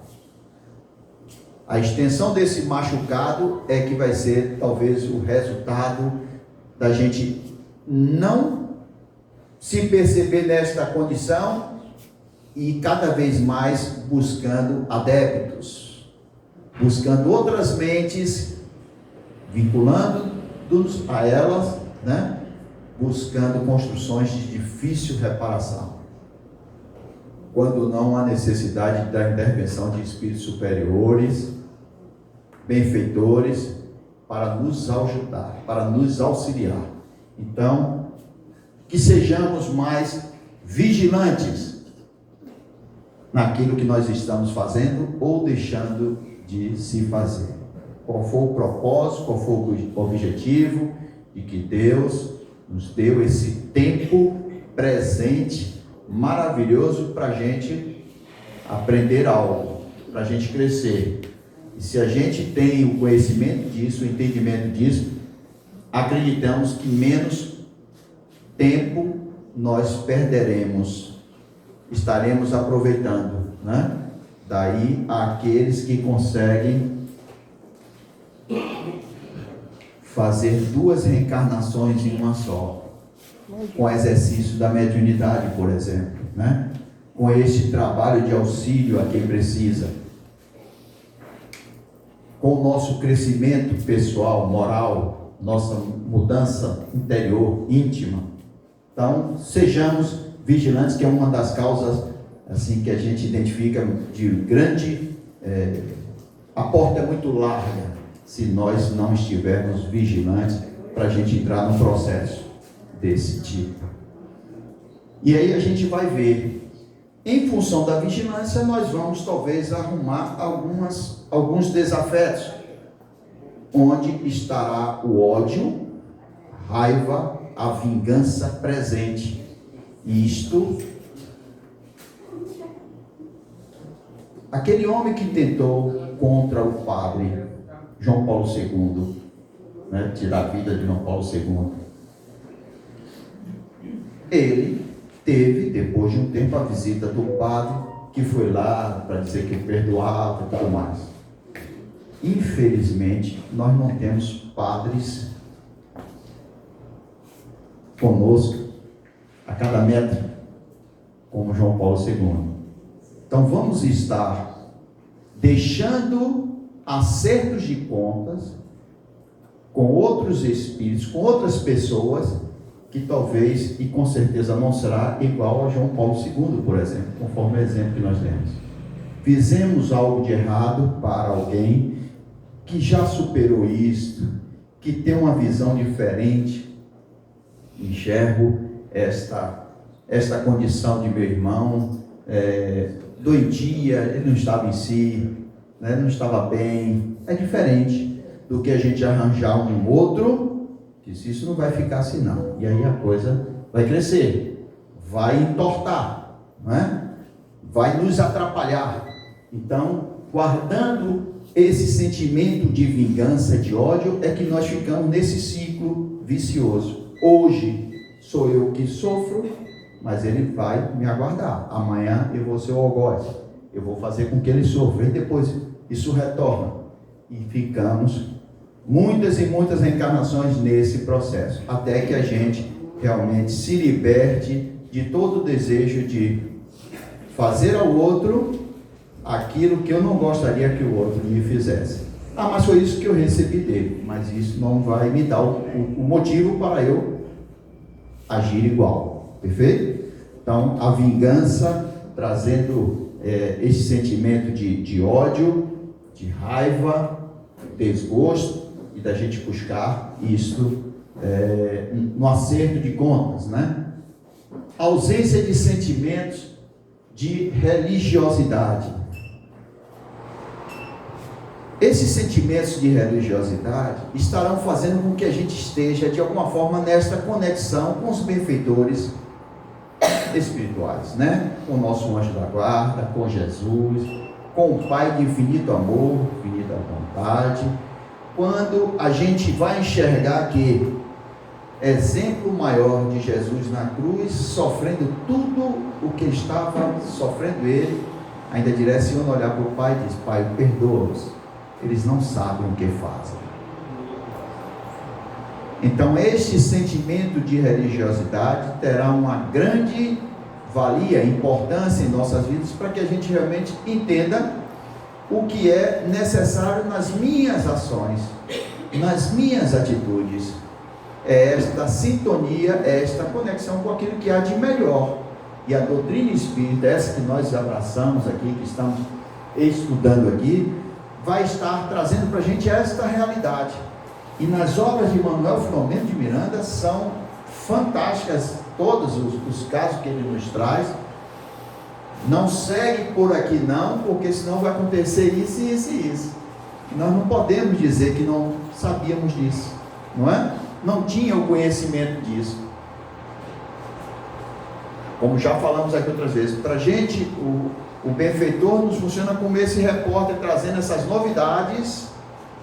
A extensão desse machucado é que vai ser talvez o resultado da gente não se perceber nesta condição e cada vez mais buscando adeptos, buscando outras mentes, vinculando-nos a elas, né? Buscando construções de difícil reparação. Quando não há necessidade da intervenção de espíritos superiores, benfeitores, para nos ajudar, para nos auxiliar. Então, que sejamos mais vigilantes naquilo que nós estamos fazendo ou deixando de se fazer. Qual for o propósito, qual for o objetivo de que Deus nos deu esse tempo presente, maravilhoso, para a gente aprender algo, para a gente crescer. E se a gente tem o conhecimento disso, o entendimento disso, acreditamos que menos tempo nós perderemos, estaremos aproveitando, né? Daí aqueles que conseguem fazer 2 reencarnações em uma só, com o exercício da mediunidade, por exemplo, né? Com este trabalho de auxílio a quem precisa, com o nosso crescimento pessoal, moral, nossa mudança interior, íntima. Então, sejamos vigilantes, que é uma das causas assim que a gente identifica de grande... a porta é muito larga se nós não estivermos vigilantes para a gente entrar num processo desse tipo. E aí a gente vai ver, em função da vigilância, nós vamos talvez arrumar alguns desafetos, onde estará o ódio, a raiva, a vingança presente. Isto, aquele homem que tentou contra o padre João Paulo II, né, tirar a vida de João Paulo II, ele teve, depois de um tempo, a visita do padre, que foi lá para dizer que perdoava e tudo mais. Infelizmente, nós não temos padres conosco a cada metro, como João Paulo II. Então vamos estar deixando acertos de contas com outros espíritos, com outras pessoas, que talvez e com certeza não será igual a João Paulo II, por exemplo, conforme o exemplo que nós demos. Fizemos algo de errado para alguém que já superou isto, que tem uma visão diferente. Enxergo esta condição de meu irmão, doentia, ele não estava em si, né, não estava bem. É diferente do que a gente arranjar um outro, que isso não vai ficar assim não. E aí a coisa vai crescer, vai entortar, não é? Vai nos atrapalhar. Então, guardando esse sentimento de vingança, de ódio, é que nós ficamos nesse ciclo vicioso. Hoje sou eu que sofro, mas ele vai me aguardar. Amanhã eu vou ser o algoz. Eu vou fazer com que ele sofra. E depois isso retorna. E ficamos muitas e muitas reencarnações nesse processo. Até que a gente realmente se liberte de todo o desejo de fazer ao outro aquilo que eu não gostaria que o outro me fizesse. Ah, mas foi isso que eu recebi dele. Mas isso não vai me dar o motivo para eu agir igual. Perfeito? Então, a vingança trazendo esse sentimento de ódio, de raiva, desgosto, e da gente buscar isto no acerto de contas, né? Ausência de sentimentos de religiosidade. Esses sentimentos de religiosidade estarão fazendo com que a gente esteja, de alguma forma, nesta conexão com os benfeitores espirituais, né? Com o nosso anjo da guarda, com Jesus, com o Pai de infinito amor, infinita vontade. Quando a gente vai enxergar que exemplo maior de Jesus na cruz, sofrendo tudo o que estava sofrendo ele, ainda direciona olhar para o Pai e diz: Pai, perdoa-os, eles não sabem o que fazem. Então este sentimento de religiosidade terá uma grande valia, importância em nossas vidas, para que a gente realmente entenda o que é necessário nas minhas ações, nas minhas atitudes. É esta sintonia, é esta conexão com aquilo que há de melhor. E a doutrina espírita, essa que nós abraçamos aqui, que estamos estudando aqui, vai estar trazendo para a gente esta realidade. E nas obras de Manuel Filomeno de Miranda são fantásticas, todos os casos que ele nos traz. Não segue por aqui não, porque senão vai acontecer isso e isso e isso. Nós não podemos dizer que não sabíamos disso, não é? Não tinha o conhecimento disso. Como já falamos aqui outras vezes, para a gente o benfeitor nos funciona como esse repórter, trazendo essas novidades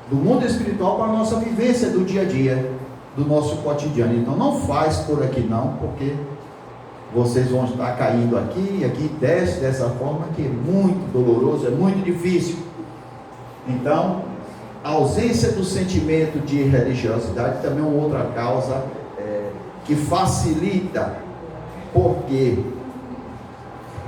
do mundo espiritual para a nossa vivência do dia a dia, do nosso cotidiano. Então não faz por aqui não, porque vocês vão estar caindo aqui, e aqui desce dessa forma, que é muito doloroso, é muito difícil. Então, a ausência do sentimento de religiosidade também é uma outra causa que facilita, porque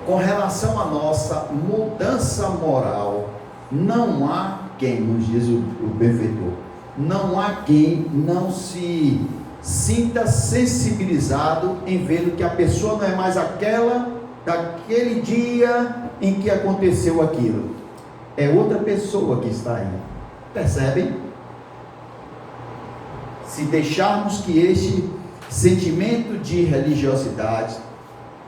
com relação à nossa mudança moral, não há quem, nos diz o benfeitor, não há quem não se sinta sensibilizado em ver que a pessoa não é mais aquela daquele dia em que aconteceu aquilo, é outra pessoa que está aí. Percebem? Se deixarmos que este sentimento de religiosidade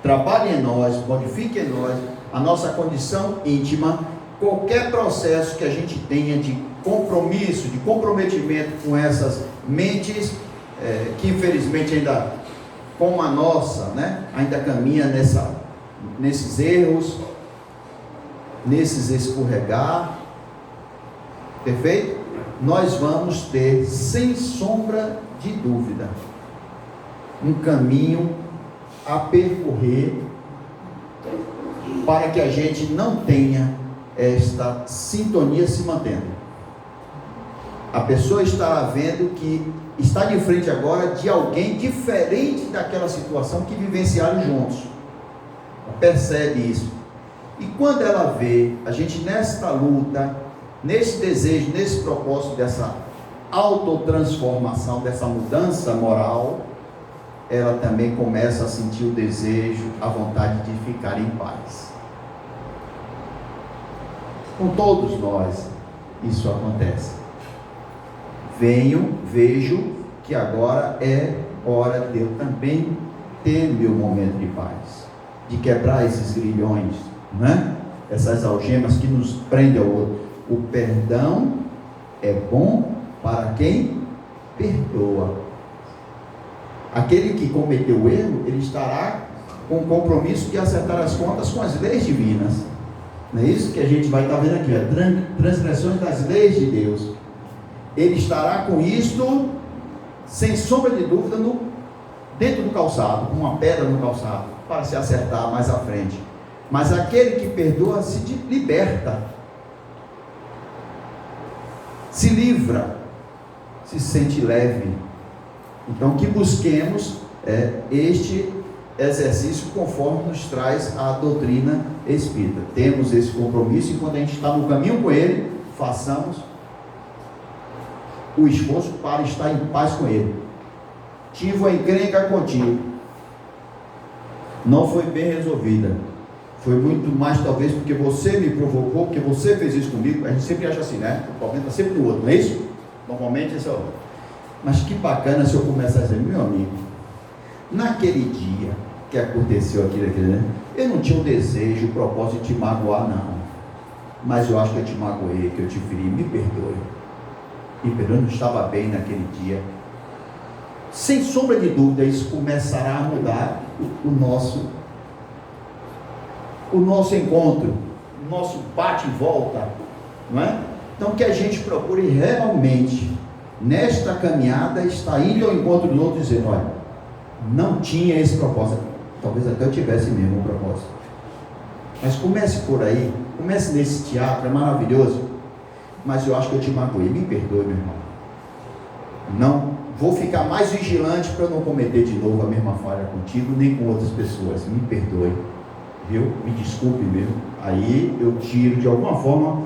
trabalhe em nós, modifique em nós a nossa condição íntima, qualquer processo que a gente tenha de compromisso, de comprometimento com essas mentes, que infelizmente ainda, como a nossa, né, ainda caminha nesses erros, nesses escorregar, perfeito? Nós vamos ter, sem sombra de dúvida, um caminho a percorrer para que a gente não tenha esta sintonia se mantendo. A pessoa estará vendo que está de frente agora de alguém diferente daquela situação que vivenciaram juntos. Ela percebe isso. E quando ela vê a gente nesta luta, nesse desejo, nesse propósito autotransformação, dessa mudança moral, ela também começa a sentir o desejo, a vontade de ficar em paz. Com todos nós, isso acontece. Vejo que agora é hora de eu também ter meu momento de paz, de quebrar esses grilhões, né? Essas algemas que nos prendem ao outro. O perdão é bom para quem perdoa. Aquele que cometeu o erro, ele estará com o compromisso de acertar as contas com as leis divinas. Não é isso que a gente vai estar vendo aqui, transgressões das leis de Deus. Ele estará com isto, sem sombra de dúvida, dentro do calçado, com uma pedra no calçado, para se acertar mais à frente. Mas aquele que perdoa se liberta, se livra, se sente leve. Então, que busquemos este exercício conforme nos traz a doutrina espírita. Temos esse compromisso e quando a gente está no caminho com ele, façamos o esforço para estar em paz com ele. Tive uma encrenca contigo, não foi bem resolvida, foi muito mais talvez porque você me provocou, porque você fez isso comigo. A gente sempre acha assim, né? O problema está sempre no outro, não é isso? Normalmente esse é o outro. Mas que bacana se eu começar a dizer, meu amigo, naquele dia que aconteceu aquilo, né? Eu não tinha o desejo, o propósito de te magoar, não. Mas eu acho que eu te magoei, que eu te feri, me perdoe. Me perdoe, eu não estava bem naquele dia. Sem sombra de dúvida, isso começará a mudar o nosso encontro, o nosso bate e volta, não é? Então que a gente procure realmente, nesta caminhada, estar indo ao encontro do outro, dizendo, olha, não tinha esse propósito, talvez até eu tivesse mesmo um propósito, mas comece por aí, comece nesse teatro, é maravilhoso, mas eu acho que eu te magoei, me perdoe, meu irmão, não vou ficar mais vigilante para eu não cometer de novo a mesma falha contigo, nem com outras pessoas, me perdoe, viu? Me desculpe mesmo. Aí eu tiro de alguma forma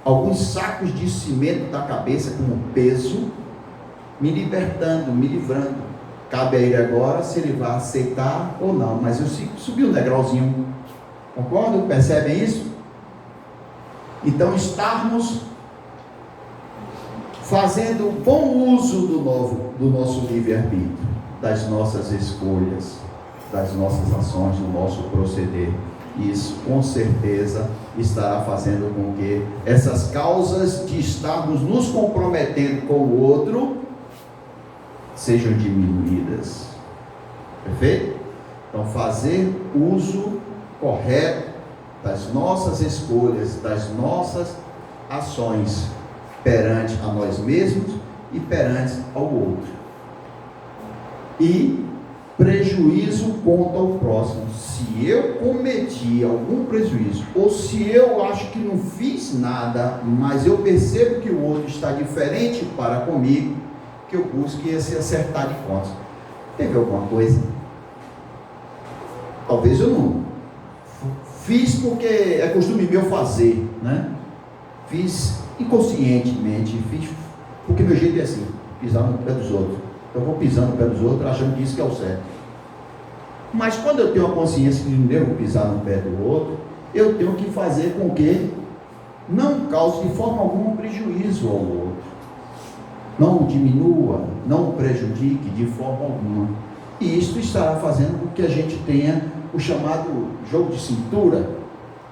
alguns sacos de cimento da cabeça como peso, me libertando, me livrando. Cabe a ele agora se ele vai aceitar ou não, mas eu subi um degrauzinho, concordam? Percebem isso? Então estarmos fazendo bom uso do nosso livre-arbítrio, das nossas escolhas, das nossas ações, do nosso proceder. Isso com certeza estará fazendo com que essas causas de estarmos nos comprometendo com o outro sejam diminuídas. Perfeito? Então fazer uso correto das nossas escolhas, das nossas ações perante a nós mesmos e perante ao outro. E prejuízo contra o próximo. Se eu cometi algum prejuízo, ou se eu acho que não fiz nada, mas eu percebo que o outro está diferente para comigo, que eu busque esse acertar de contas. Teve alguma coisa? Talvez eu não fiz porque é costume meu fazer, né? Fiz inconscientemente, fiz porque meu jeito é assim, pisar no pé dos outros. Eu vou pisando no pé dos outros achando que isso que é o certo. Mas quando eu tenho a consciência que não devo pisar no pé do outro, eu tenho que fazer com que não cause de forma alguma prejuízo ao outro, não o diminua, não o prejudique de forma alguma. E isso estará fazendo com que a gente tenha o chamado jogo de cintura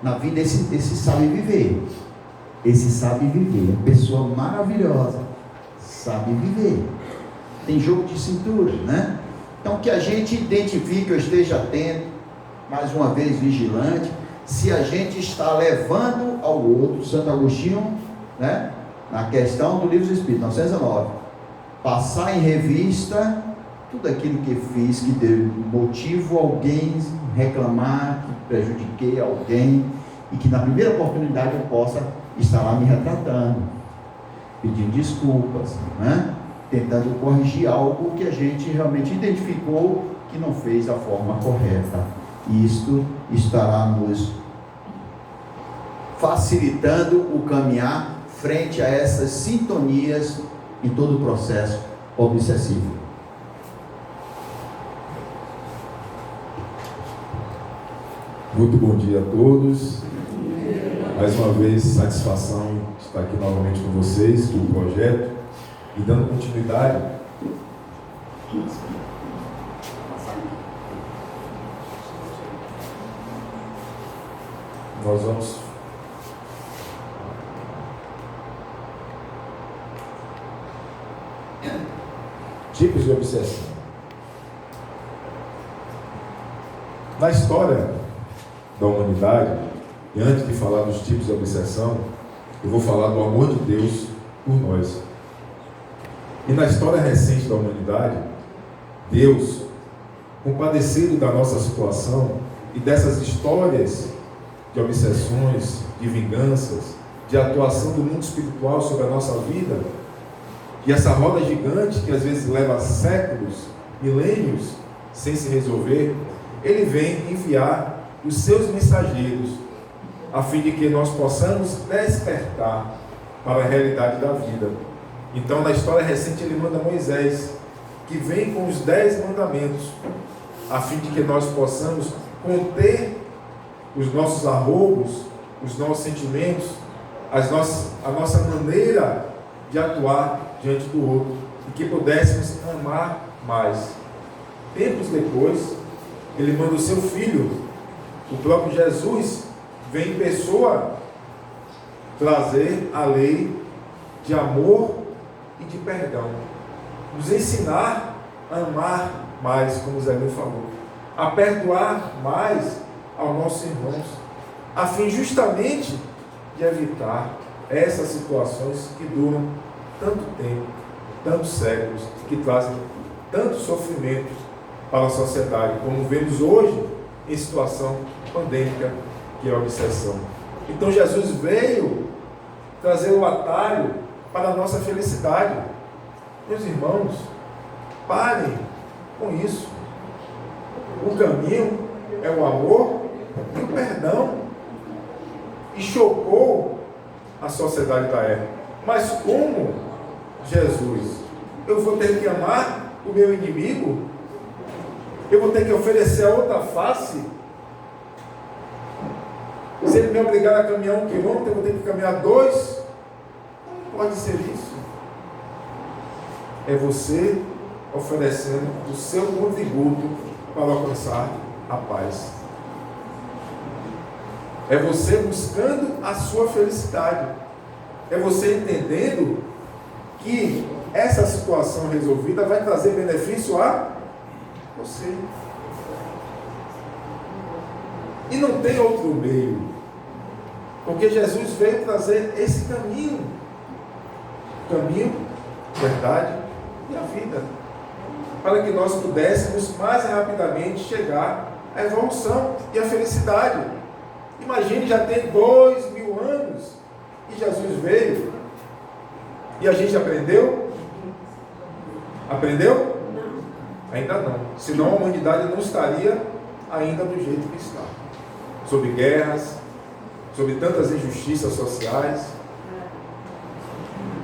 na vida, esse sabe viver. Esse sabe viver, uma pessoa maravilhosa, sabe viver. Tem jogo de cintura, né? Então que a gente identifique, eu esteja atento, mais uma vez vigilante, se a gente está levando ao outro. Santo Agostinho, né? Na questão do Livro dos Espíritos, 909, passar em revista tudo aquilo que fiz, que deu motivo a alguém reclamar, que prejudiquei alguém, e que na primeira oportunidade eu possa estar lá me retratando, pedindo desculpas, né? Tentando corrigir algo que a gente realmente identificou que não fez da forma correta. E isto estará nos facilitando o caminhar frente a essas sintonias em todo o processo obsessivo. Muito bom dia a todos. Mais uma vez, satisfação estar aqui novamente com vocês, com o projeto, e dando continuidade. Nós vamos tipos de obsessão. Na história da humanidade, e antes de falar dos tipos de obsessão, eu vou falar do amor de Deus por nós. E na história recente da humanidade, Deus, compadecido da nossa situação e dessas histórias de obsessões, de vinganças, de atuação do mundo espiritual sobre a nossa vida, e essa roda gigante que às vezes leva séculos, milênios, sem se resolver, Ele vem enviar os seus mensageiros, a fim de que nós possamos despertar para a realidade da vida. Então, na história recente, Ele manda Moisés, que vem com os 10 mandamentos, a fim de que nós possamos conter os nossos arroubos, os nossos sentimentos, a nossa maneira de atuar diante do outro, e que pudéssemos amar mais. Tempos depois, Ele manda o seu Filho, o próprio Jesus, vem em pessoa trazer a lei de amor e de perdão, nos ensinar a amar mais, como o Zé Meu falou, a perdoar mais aos nossos irmãos, a fim justamente de evitar essas situações que duram tanto tempo, tantos séculos, que trazem tanto sofrimento para a sociedade, como vemos hoje em situação pandêmica, que é a obsessão. Então Jesus veio trazer o atalho para a nossa felicidade. Meus irmãos, parem com isso. O caminho é o amor e o perdão. E chocou a sociedade da época. Mas como Jesus, eu vou ter que amar o meu inimigo? Eu vou ter que oferecer a outra face? Se ele me obrigar a caminhar 1 quilômetro, eu vou ter que caminhar 2? Não pode ser isso. É você oferecendo o seu contributo para alcançar a paz. É você buscando a sua felicidade. É você entendendo que essa situação resolvida vai trazer benefício a você. E não tem outro meio. Porque Jesus veio trazer esse caminho. O caminho, a verdade e a vida. Para que nós pudéssemos mais rapidamente chegar à evolução e à felicidade. Imagine, já tem 2000 anos e Jesus veio. E a gente aprendeu? Aprendeu? Não. Ainda não. Senão a humanidade não estaria ainda do jeito que está. Sobre guerras, sobre tantas injustiças sociais.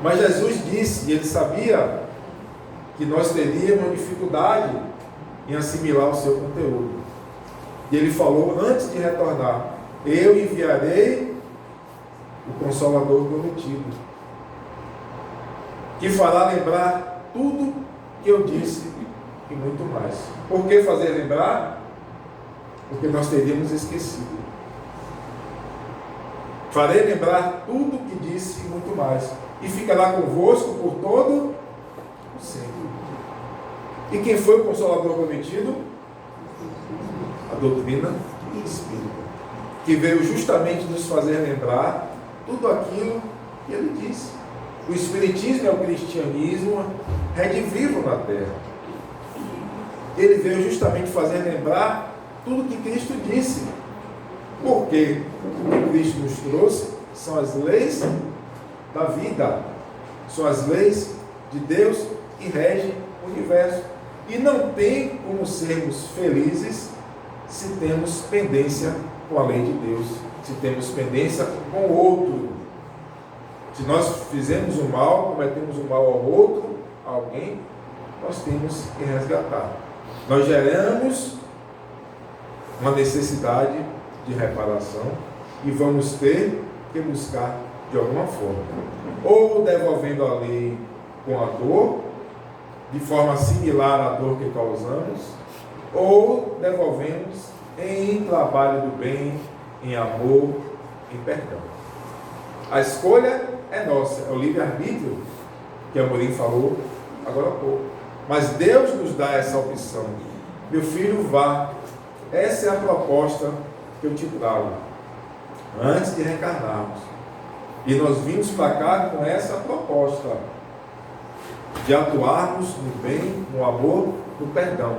Mas Jesus disse, e ele sabia que nós teríamos dificuldade em assimilar o seu conteúdo. E ele falou antes de retornar: eu enviarei o Consolador prometido, que fará lembrar tudo que eu disse e muito mais. Por que fazer lembrar? Porque nós teríamos esquecido. Farei lembrar tudo que disse e muito mais. E ficará convosco por todo o sempre. E quem foi o Consolador prometido? A doutrina espírita, que veio justamente nos fazer lembrar tudo aquilo que ele disse. O Espiritismo é o cristianismo redivivo na Terra. Ele veio justamente fazer lembrar tudo que Cristo disse. Porque o que Cristo nos trouxe são as leis da vida, são as leis de Deus que regem o universo. E não tem como sermos felizes se temos pendência com a lei de Deus, se temos pendência com o outro. Se nós fizemos o mal, cometemos o mal ao outro, a alguém, nós temos que resgatar. Nós geramos uma necessidade de reparação e vamos ter que buscar de alguma forma. Ou devolvendo a lei com a dor, de forma similar à dor que causamos, ou devolvemos em trabalho do bem, em amor, em perdão. A escolha é nossa, é o livre-arbítrio que a Amorim falou agora há pouco. Mas Deus nos dá essa opção. Meu filho, vá. Essa é a proposta que eu te trago antes de reencarnarmos. E nós vimos para cá com essa proposta de atuarmos no bem, no amor, no perdão.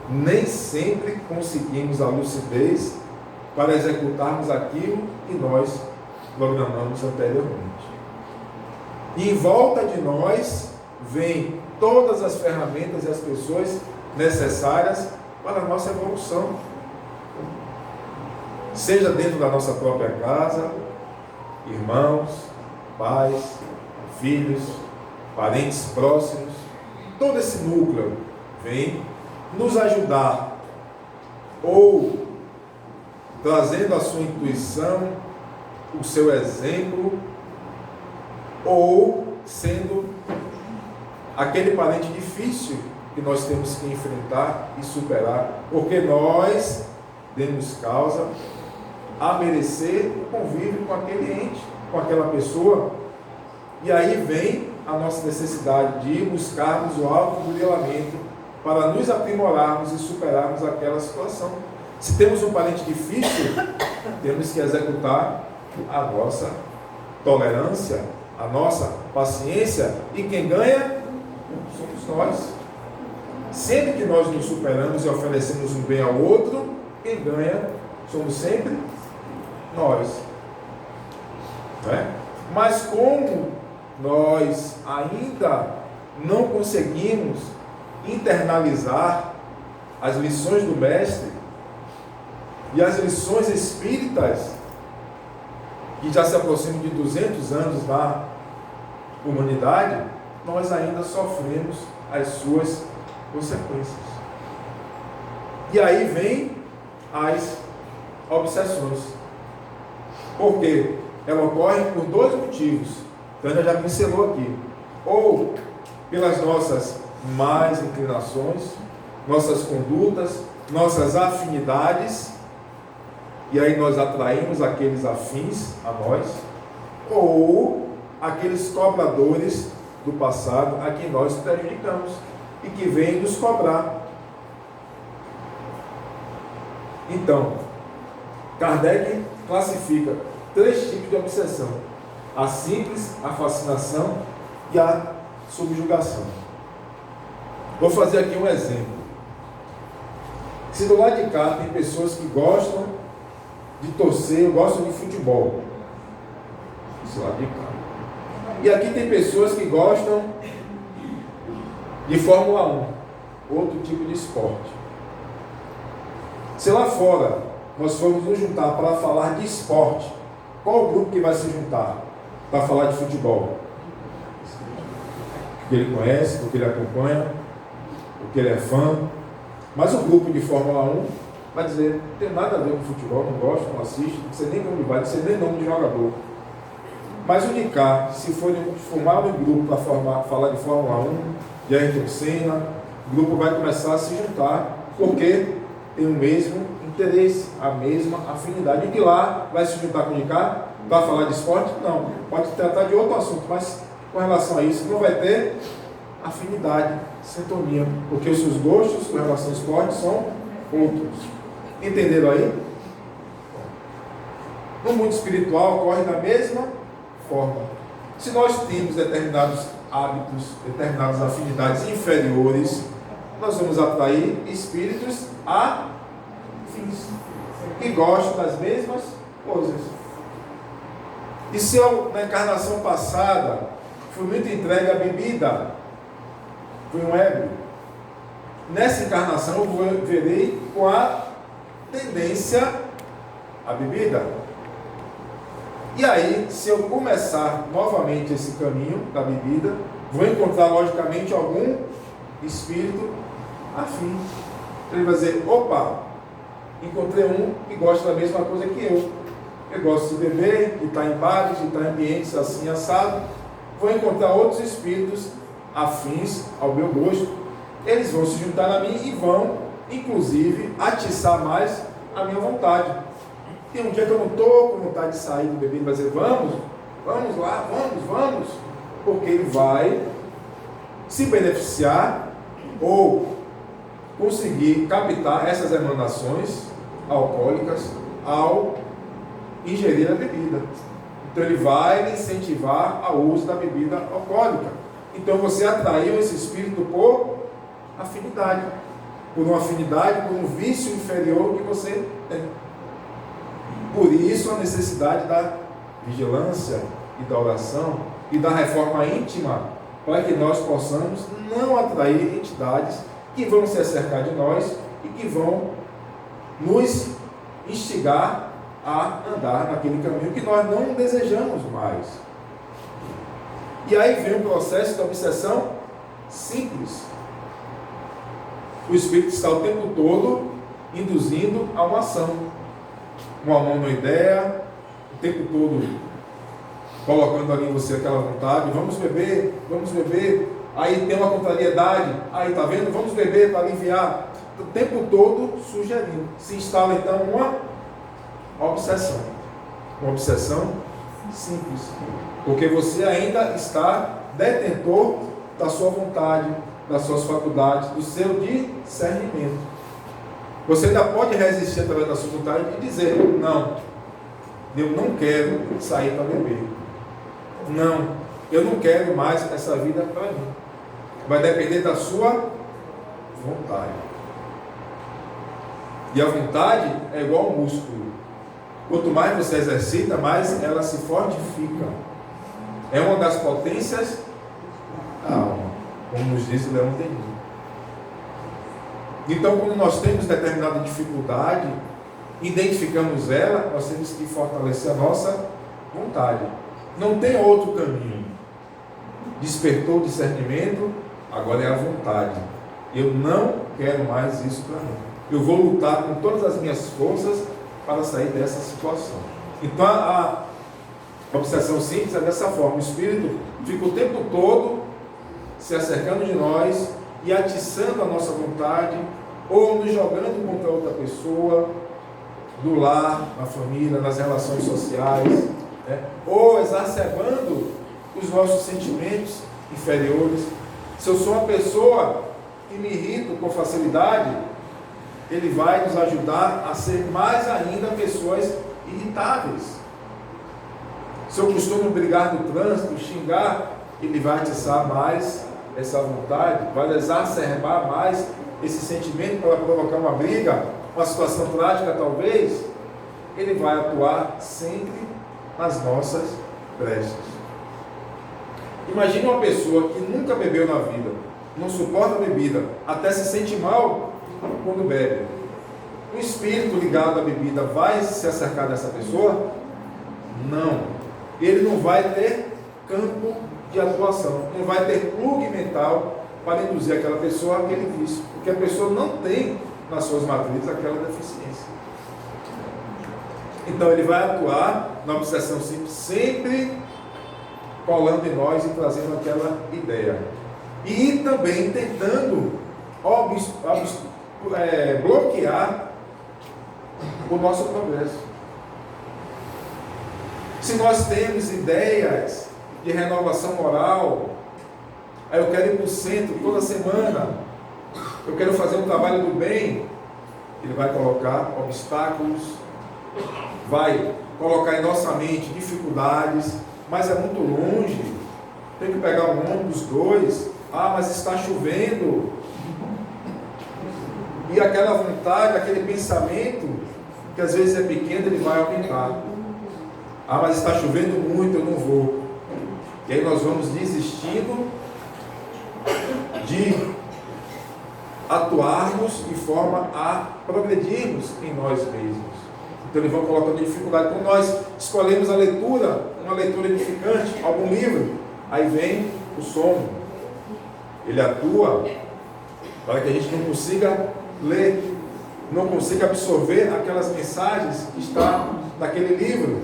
Nem sempre conseguimos a lucidez para executarmos aquilo que nós programamos anteriormente. E em volta de nós vêm todas as ferramentas e as pessoas necessárias para a nossa evolução. Seja dentro da nossa própria casa, irmãos, pais, filhos, parentes próximos, todo esse núcleo vem nos ajudar, ou trazendo a sua intuição, o seu exemplo, ou sendo aquele parente difícil que nós temos que enfrentar e superar, porque nós demos causa a merecer o convívio com aquele ente, com aquela pessoa. E aí vem a nossa necessidade de buscarmos o autoburilamento para nos aprimorarmos e superarmos aquela situação. Se temos um parente difícil, temos que executar a nossa tolerância, a nossa paciência, e quem ganha somos nós. Sempre que nós nos superamos e oferecemos um bem ao outro, quem ganha somos sempre nós. Não é? Mas como nós ainda não conseguimos internalizar as lições do Mestre e as lições espíritas, que já se aproximam de 200 anos na humanidade, nós ainda sofremos as suas consequências. E aí vem as obsessões. Porque ela ocorre por dois motivos. Tânia já pincelou aqui. Ou pelas nossas más inclinações, nossas condutas, nossas afinidades, e aí nós atraímos aqueles afins a nós, ou aqueles cobradores do passado a quem nós prejudicamos e que vêm nos cobrar. Então, Kardec classifica 3 tipos de obsessão: a simples, a fascinação e a subjugação. Vou fazer aqui um exemplo. Se do lado de cá tem pessoas que gostam de torcer, gostam de futebol, desse lado de cá, e aqui tem pessoas que gostam de Fórmula 1, outro tipo de esporte. Se lá fora nós formos nos juntar para falar de esporte, qual o grupo que vai se juntar para falar de futebol? Porque ele conhece, porque ele acompanha, porque ele é fã. Mas o grupo de Fórmula 1 vai dizer: não tem nada a ver com futebol, não gosto, não assisto, não sei nem onde vai, não sei nem nome de jogador. Mas o de cá, se for formar um grupo para falar de Fórmula 1, de Ayrton Senna, o grupo vai começar a se juntar, porque tem o mesmo interesse, a mesma afinidade. E de lá vai se juntar com o de cá para falar de esporte? Não, pode tratar de outro assunto, mas com relação a isso não vai ter afinidade, sintonia, porque os seus gostos com relação ao esporte são outros. Entenderam aí? No mundo espiritual ocorre da mesma forma. Se nós temos determinados hábitos, determinadas afinidades inferiores, nós vamos atrair espíritos afins, que gostam das mesmas coisas. E se eu, na encarnação passada, fui muito entregue à bebida, fui um ébrio, nessa encarnação eu verei com a tendência à bebida. E aí, se eu começar novamente esse caminho da bebida, vou encontrar logicamente algum espírito afim. Ele vai dizer, opa, encontrei um que gosta da mesma coisa que eu. Eu gosto de beber, de estar em bares, de estar em ambientes assim assado. Vou encontrar outros espíritos afins ao meu gosto. Eles vão se juntar a mim e vão, inclusive, atiçar mais a minha vontade. Tem um dia que eu não estou com vontade de sair do beber, ele vai dizer, vamos lá, vamos. Porque ele vai se beneficiar ou conseguir captar essas emanações alcoólicas ao ingerir a bebida. Então ele vai lhe incentivar ao uso da bebida alcoólica. Então você atraiu esse espírito por afinidade, por um vício inferior que você tem. Por isso a necessidade da vigilância e da oração e da reforma íntima, para que nós possamos não atrair entidades que vão se acercar de nós e que vão nos instigar a andar naquele caminho que nós não desejamos mais. E aí vem o processo da obsessão simples. O espírito está o tempo todo induzindo a uma ação, uma mão na ideia, o tempo todo colocando ali em você aquela vontade, vamos beber, aí tem uma contrariedade, aí tá vendo, vamos beber para aliviar, o tempo todo sugerindo. Se instala então uma obsessão simples, porque você ainda está detentor da sua vontade, das suas faculdades, do seu discernimento. Você ainda pode resistir através da sua vontade e dizer, não, eu não quero sair para beber, não, eu não quero mais essa vida para mim. Vai depender da sua vontade. E a vontade é igual ao músculo. Quanto mais você exercita, mais ela se fortifica. É uma das potências da alma, como nos diz o Leão Denis. Então, quando nós temos determinada dificuldade, identificamos ela, nós temos que fortalecer a nossa vontade. Não tem outro caminho. Despertou o discernimento, agora é a vontade. Eu não quero mais isso para mim. Eu vou lutar com todas as minhas forças para sair dessa situação. Então a obsessão simples é dessa forma. O espírito fica o tempo todo se acercando de nós e atiçando a nossa vontade, ou nos jogando contra outra pessoa, do lar, na família, nas relações sociais, né? Ou exacerbando os nossos sentimentos inferiores. Se eu sou uma pessoa que me irrito com facilidade, ele vai nos ajudar a ser mais ainda pessoas irritáveis. Se eu costumo brigar no trânsito, xingar, ele vai atiçar mais essa vontade, vai exacerbar mais esse sentimento para provocar uma briga, uma situação trágica talvez. Ele vai atuar sempre nas nossas brechas. Imagine uma pessoa que nunca bebeu na vida, não suporta a bebida, até se sente mal quando bebe. O espírito ligado à bebida vai se acercar dessa pessoa? Não. Ele não vai ter campo de atuação, não vai ter plug mental para induzir aquela pessoa àquele vício, porque a pessoa não tem nas suas matrizes aquela deficiência. Então ele vai atuar na obsessão simples, sempre colando em nós e trazendo aquela ideia. E também tentando bloquear o nosso progresso. Se nós temos ideias de renovação moral, aí eu quero ir para o centro toda semana, eu quero fazer um trabalho do bem, ele vai colocar obstáculos, vai colocar em nossa mente dificuldades, mas é muito longe, tem que pegar um ônibus 2, mas está chovendo, e aquela vontade, aquele pensamento, que às vezes é pequeno, ele vai aumentar. Mas está chovendo muito, eu não vou. E aí nós vamos desistindo de atuarmos de forma a progredirmos em nós mesmos. Então eles vão colocando dificuldade. Quando nós escolhemos a leitura, uma leitura edificante, algum livro, aí vem o sono. Ele atua para que a gente não consiga ler, não consiga absorver aquelas mensagens que estão naquele livro.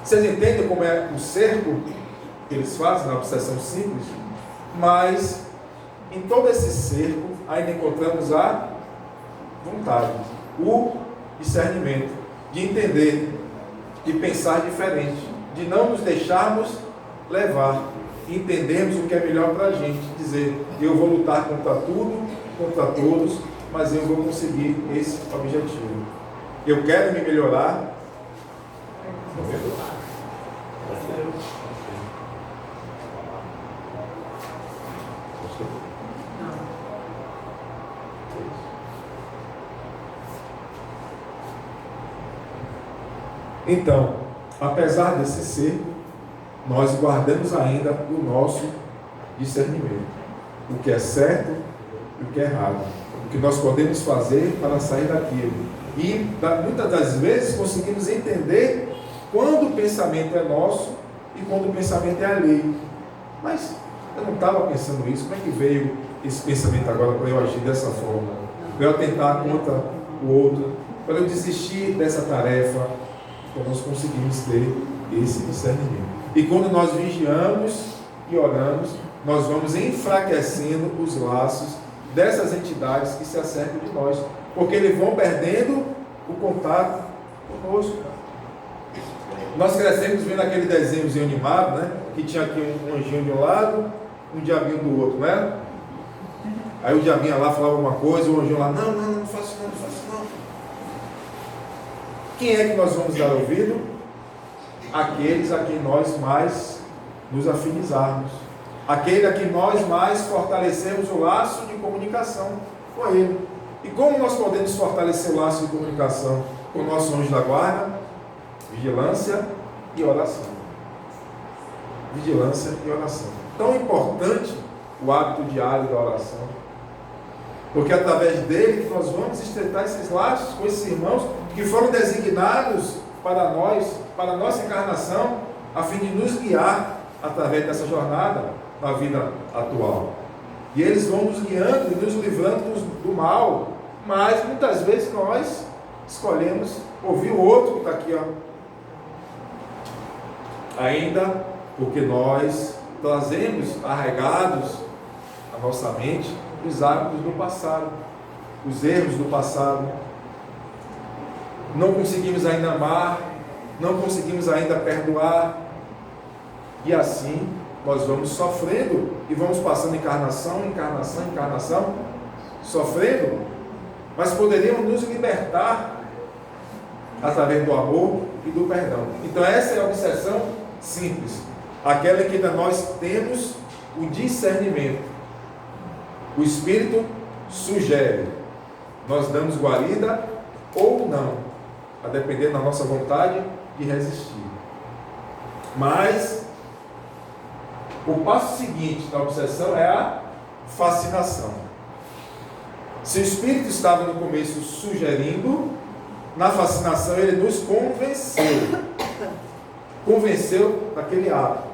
Vocês entendem como é o cerco que eles fazem na obsessão simples? Mas em todo esse cerco ainda encontramos a vontade, o discernimento, de entender, de pensar diferente, de não nos deixarmos levar, entendermos o que é melhor para a gente, dizer, eu vou lutar contra tudo, contra todos, mas eu vou conseguir esse objetivo. Eu quero me melhorar. Então, apesar desse ser, nós guardamos ainda o nosso discernimento. O que é certo e o que é errado. O que nós podemos fazer para sair daquilo. E muitas das vezes conseguimos entender quando o pensamento é nosso e quando o pensamento é alheio. Mas eu não estava pensando isso. Como é que veio esse pensamento agora para eu agir dessa forma? Para eu atentar contra o outro? Para eu desistir dessa tarefa? Então nós conseguimos ter esse discernimento. E quando nós vigiamos e oramos, nós vamos enfraquecendo os laços dessas entidades que se acercam de nós, porque eles vão perdendo o contato conosco. Nós crescemos vendo aquele desenhozinho animado, né? Que tinha aqui um anjinho de um lado, um diabinho do outro, né? Aí o diabinho lá falava uma coisa, o anjinho lá, não faço não, não faço não. Quem é que nós vamos dar ouvido? Aqueles a quem nós mais nos afinizarmos. Aquele a quem nós mais fortalecemos o laço de comunicação com ele. E como nós podemos fortalecer o laço de comunicação com o nosso anjo da guarda? Vigilância e oração. Vigilância e oração. Tão importante o hábito diário da oração. Porque é através dele que nós vamos estreitar esses laços com esses irmãos que foram designados para nós, para a nossa encarnação, a fim de nos guiar através dessa jornada na vida atual. E eles vão nos guiando e nos livrando do mal, mas muitas vezes nós escolhemos ouvir o outro que está aqui, ó. Ainda porque nós trazemos arraigados a nossa mente os hábitos do passado, os erros do passado. Não conseguimos ainda amar, não conseguimos ainda perdoar, e assim nós vamos sofrendo e vamos passando encarnação, sofrendo, mas poderíamos nos libertar através do amor e do perdão. Então essa é a obsessão simples, aquela em que nós temos o discernimento. O Espírito sugere, nós damos guarida ou não, a depender da nossa vontade de resistir. Mas o passo seguinte da obsessão é a fascinação. Se o Espírito estava no começo sugerindo, na fascinação ele nos convenceu daquele ato.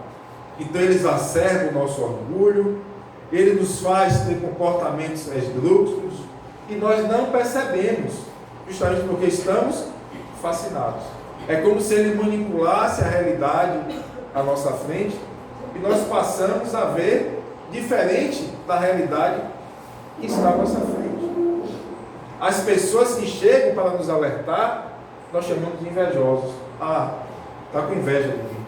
Então ele exacerba o nosso orgulho, ele nos faz ter comportamentos esdrúxulos e nós não percebemos, justamente porque estamos fascinados. É como se ele manipulasse a realidade à nossa frente e nós passamos a ver diferente da realidade que está à nossa frente. As pessoas que chegam para nos alertar, nós chamamos de invejosos. Ah, está com inveja de mim.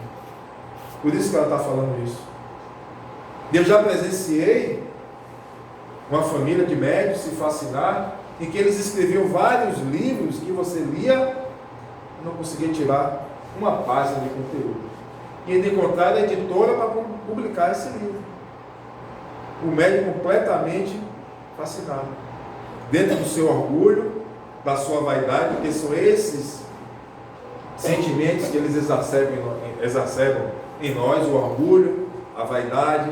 Por isso que ela está falando isso. Eu já presenciei uma família de médios se fascinar, em que eles escreviam vários livros que você lia e não conseguia tirar uma página de conteúdo. E ainda encontrar a editora para publicar esse livro. O médium completamente fascinado. Dentro do seu orgulho, da sua vaidade, porque são esses sentimentos que eles exacerbam em nós, o orgulho, a vaidade,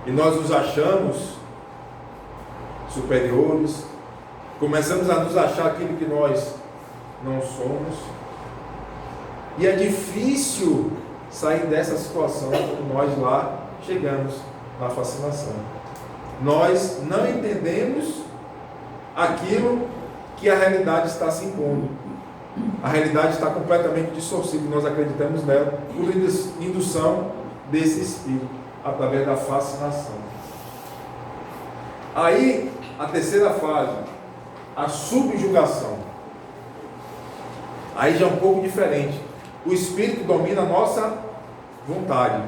e nós nos achamos superiores, começamos a nos achar aquilo que nós não somos. E é difícil sair dessa situação quando nós lá chegamos na fascinação. Nós não entendemos aquilo que a realidade está se impondo. A realidade está completamente distorcida. Nós acreditamos nela por indução desse espírito, através da fascinação. Aí, a terceira fase, a subjugação. Aí já é um pouco diferente. O espírito domina a nossa vontade.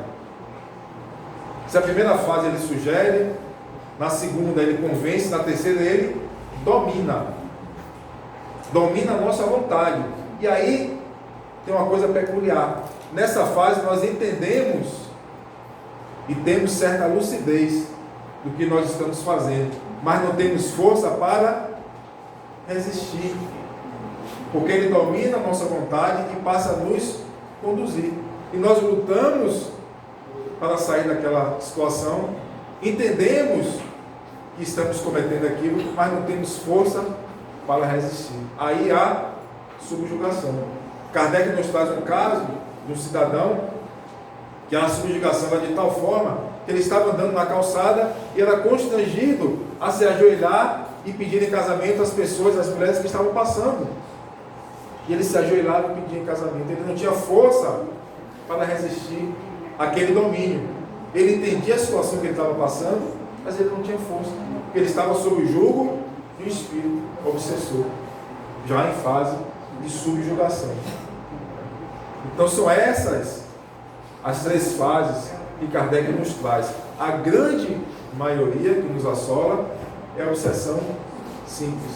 Se a primeira fase ele sugere, na segunda ele convence, na terceira ele domina a nossa vontade. E aí tem uma coisa peculiar. Nessa fase nós entendemos e temos certa lucidez do que nós estamos fazendo, mas não temos força para resistir, porque ele domina a nossa vontade e passa a nos conduzir. E nós lutamos para sair daquela situação, entendemos que estamos cometendo aquilo, mas não temos força para resistir. Aí há subjugação. Kardec nos traz um caso de um cidadão que a subjugação era de tal forma que ele estava andando na calçada e era constrangido a se ajoelhar e pedir em casamento as pessoas, as mulheres que estavam passando. E ele se ajoelhava e pedia em casamento. Ele não tinha força para resistir àquele domínio. Ele entendia a situação que ele estava passando, mas ele não tinha força, porque ele estava sob o jugo de um espírito obsessor, já em fase de subjugação. Então são essas as três fases que Kardec nos traz. A grande maioria que nos assola é a obsessão simples,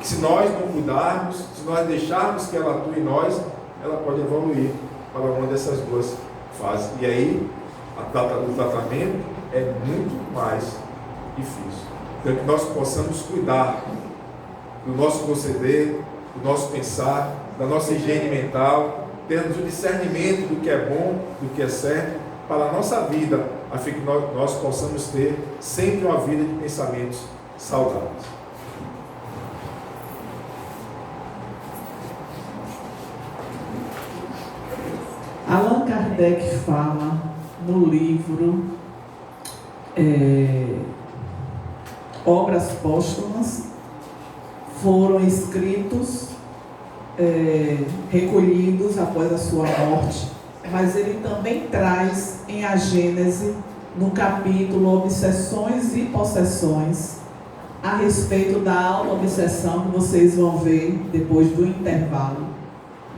que se nós não cuidarmos, se nós deixarmos que ela atue em nós, ela pode evoluir para uma dessas duas fases. E aí o tratamento é muito mais difícil. Então que nós possamos cuidar do nosso proceder, do nosso pensar, da nossa higiene mental, termos o discernimento do que é bom, do que é certo, para a nossa vida, a fim que nós possamos ter sempre uma vida de pensamentos saudáveis. Allan Kardec fala no livro Obras Póstumas, foram escritos, recolhidos após a sua morte, mas ele também traz em A Gênese, no capítulo Obsessões e Possessões, a respeito da auto-obsessão, que vocês vão ver depois do intervalo.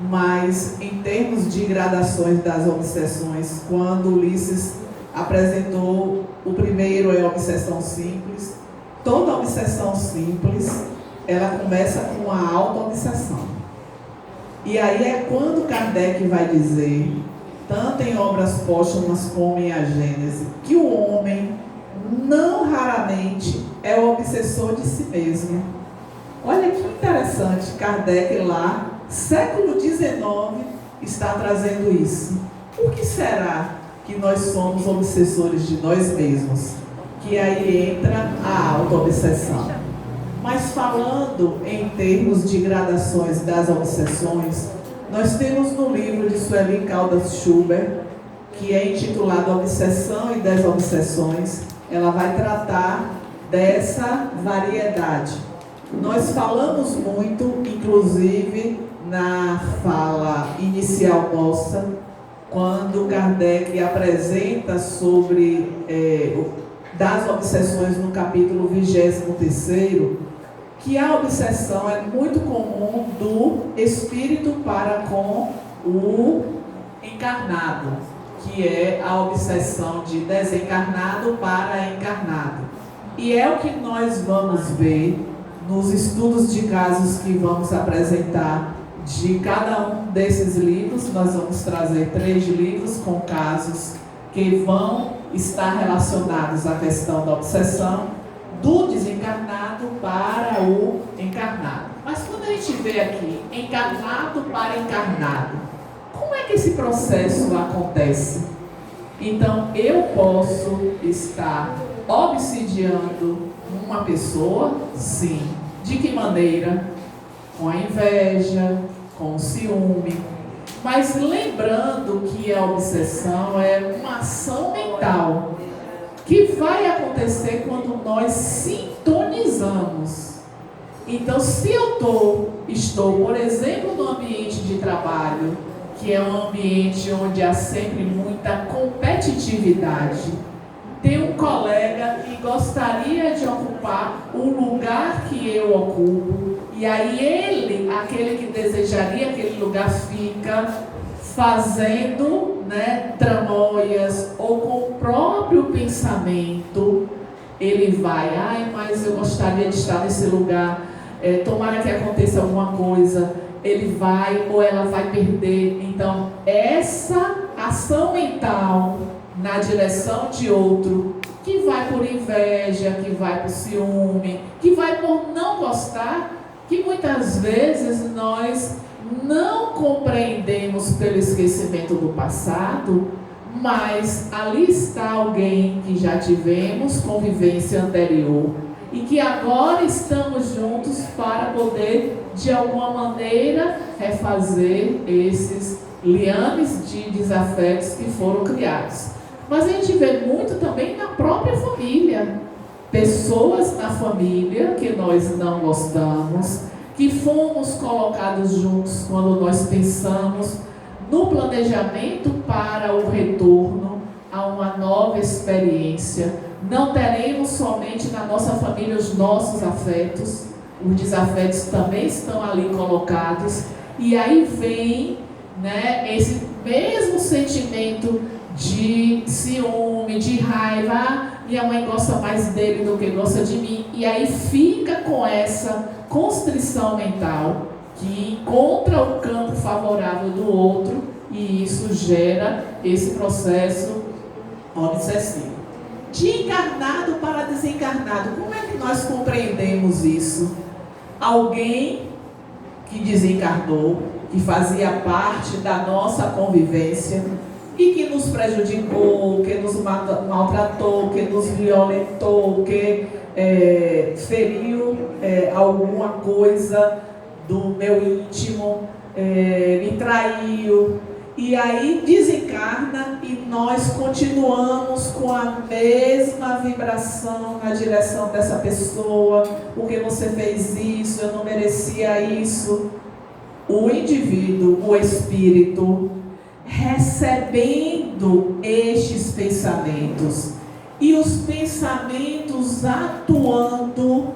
Mas em termos de gradações das obsessões, quando Ulisses apresentou o primeiro é a obsessão simples, toda obsessão simples, ela começa com a auto-obsessão. E aí é quando Kardec vai dizer, tanto em Obras Póstumas como em A Gênese, que o homem não raramente é o obsessor de si mesmo. Olha que interessante, Kardec lá, século XIX, está trazendo isso. Por que será que nós somos obsessores de nós mesmos? Que aí entra a auto-obsessão. Mas falando em termos de gradações das obsessões, nós temos no livro de Sueli Caldas Schubert, que é intitulado Obsessão e Desobsessões, ela vai tratar dessa variedade. Nós falamos muito, inclusive na fala inicial nossa, quando Kardec apresenta sobre das obsessões no capítulo 23º, que a obsessão é muito comum do espírito para com o encarnado, que é a obsessão de desencarnado para encarnado. E é o que nós vamos ver nos estudos de casos que vamos apresentar de cada um desses livros. Nós vamos trazer 3 livros com casos que vão estar relacionados à questão da obsessão, do desencarnado para o encarnado. Mas quando a gente vê aqui, encarnado para encarnado, como é que esse processo acontece? Então, eu posso estar obsidiando uma pessoa? Sim. De que maneira? com a inveja, com o ciúme. Mas lembrando que a obsessão é uma ação mental que vai acontecer quando nós sintonizamos. Então, se eu estou, por exemplo, no ambiente de trabalho, que é um ambiente onde há sempre muita competitividade, tem um colega que gostaria de ocupar o lugar que eu ocupo, e aí ele, aquele que desejaria aquele lugar, fica fazendo, tramóias, ou com o próprio pensamento, ele vai, mas eu gostaria de estar nesse lugar, tomara que aconteça alguma coisa, ele vai ou ela vai perder. Então, essa ação mental na direção de outro, que vai por inveja, que vai por ciúme, que vai por não gostar, que muitas vezes nós não compreendemos pelo esquecimento do passado, mas ali está alguém que já tivemos convivência anterior e que agora estamos juntos para poder, de alguma maneira, refazer esses liames de desafetos que foram criados. Mas a gente vê muito também na própria família. Pessoas na família que nós não gostamos, que fomos colocados juntos quando nós pensamos no planejamento para o retorno a uma nova experiência. Não teremos somente na nossa família os nossos afetos, os desafetos também estão ali colocados, e aí vem, esse mesmo sentimento de ciúme, de raiva, minha mãe gosta mais dele do que gosta de mim, e aí fica com essa constrição mental que encontra o campo favorável do outro, e isso gera esse processo obsessivo. De encarnado para desencarnado, como é que nós compreendemos isso? Alguém que desencarnou, que fazia parte da nossa convivência e que nos prejudicou, que nos maltratou, que nos violentou, que feriu alguma coisa do meu íntimo, me traiu, e aí desencarna e nós continuamos com a mesma vibração na direção dessa pessoa, porque você fez isso, eu não merecia isso. O indivíduo, o espírito, recebendo estes pensamentos e os pensamentos atuando,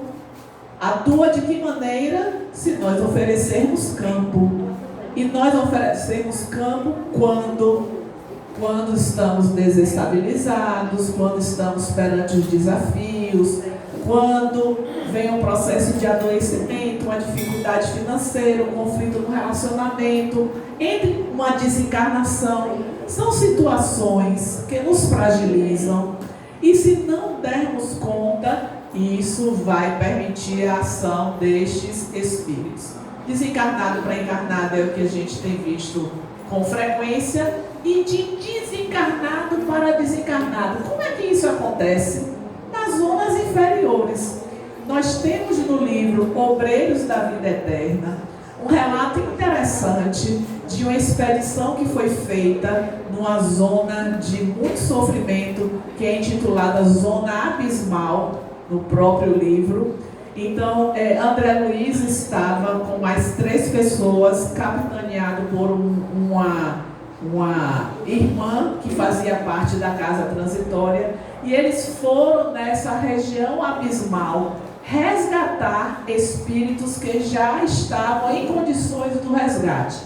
atua de que maneira? Se nós oferecermos campo. E nós oferecemos campo quando estamos desestabilizados, quando estamos perante os desafios, quando vem um processo de adoecimento, uma dificuldade financeira, um conflito no relacionamento, entre uma desencarnação. São situações que nos fragilizam, e se não dermos conta, isso vai permitir a ação destes espíritos. Desencarnado para encarnado é o que a gente tem visto com frequência, e de desencarnado para desencarnado. Como é que isso acontece? Nas zonas inferiores. Nós temos no livro Obreiros da Vida Eterna um relato interessante de uma expedição que foi feita numa zona de muito sofrimento, que é intitulada Zona Abismal, no próprio livro. Então, André Luiz estava com mais 3 pessoas, capitaneado por uma irmã que fazia parte da casa transitória, e eles foram nessa região abismal resgatar espíritos que já estavam em condições do resgate.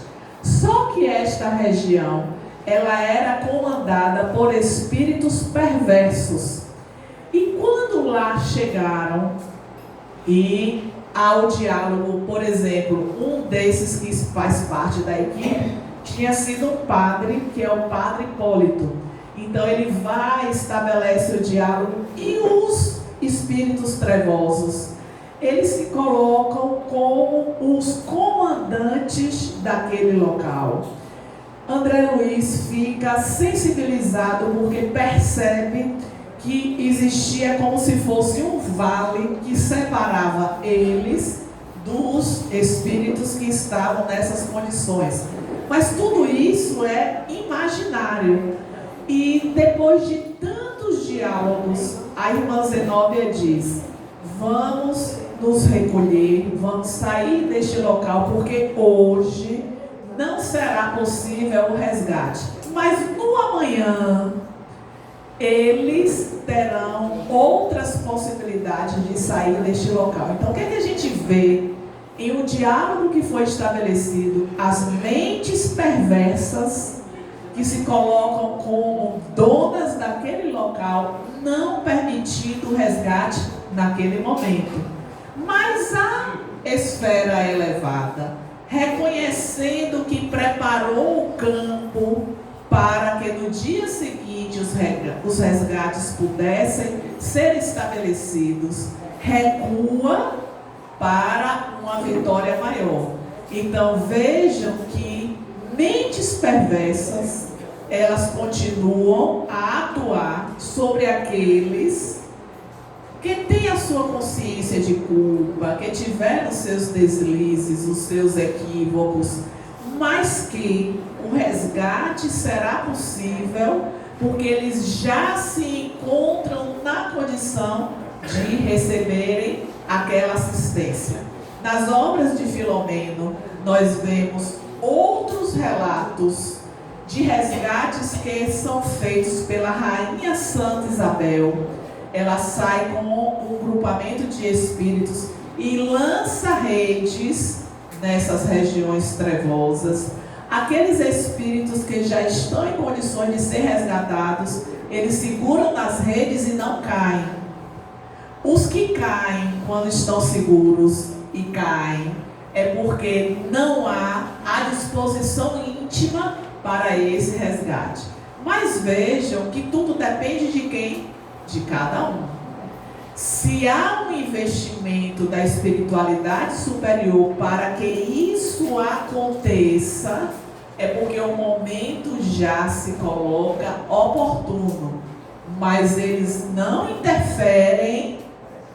Só que esta região, ela era comandada por espíritos perversos. E quando lá chegaram, e ao diálogo, por exemplo, um desses que faz parte da equipe tinha sido um padre, que é o Padre Hipólito. Então ele vai, estabelece o diálogo, e os espíritos trevosos, eles se colocam como os comandantes daquele local. André Luiz fica sensibilizado porque percebe que existia como se fosse um vale que separava eles dos espíritos que estavam nessas condições. Mas tudo isso é imaginário. E depois de tantos diálogos, a irmã Zenóbia diz: vamos nos recolher, vamos sair deste local, porque hoje não será possível o resgate. Mas no amanhã, eles terão outras possibilidades de sair deste local. Então, o que é que a gente vê em um diálogo que foi estabelecido? As mentes perversas que se colocam como donas daquele local, não permitindo o resgate naquele momento. Mas a esfera elevada, reconhecendo que preparou o campo para que no dia seguinte os resgates pudessem ser estabelecidos, recua para uma vitória maior. Então vejam que mentes perversas, elas continuam a atuar sobre aqueles que têm a sua consciência de culpa, que tiveram os seus deslizes, os seus equívocos, mas que o resgate será possível porque eles já se encontram na condição de receberem aquela assistência. Nas obras de Filomeno, nós vemos outros relatos de resgates que são feitos pela Rainha Santa Isabel. Ela sai com um grupamento de espíritos e lança redes nessas regiões trevosas. Aqueles espíritos que já estão em condições de ser resgatados, eles seguram nas redes e não caem. Os que caem quando estão seguros e caem, é porque não há a disposição íntima para esse resgate. Mas vejam que tudo depende de quem? De cada um. Se há um investimento da espiritualidade superior para que isso aconteça, é porque o momento já se coloca oportuno. Mas eles não interferem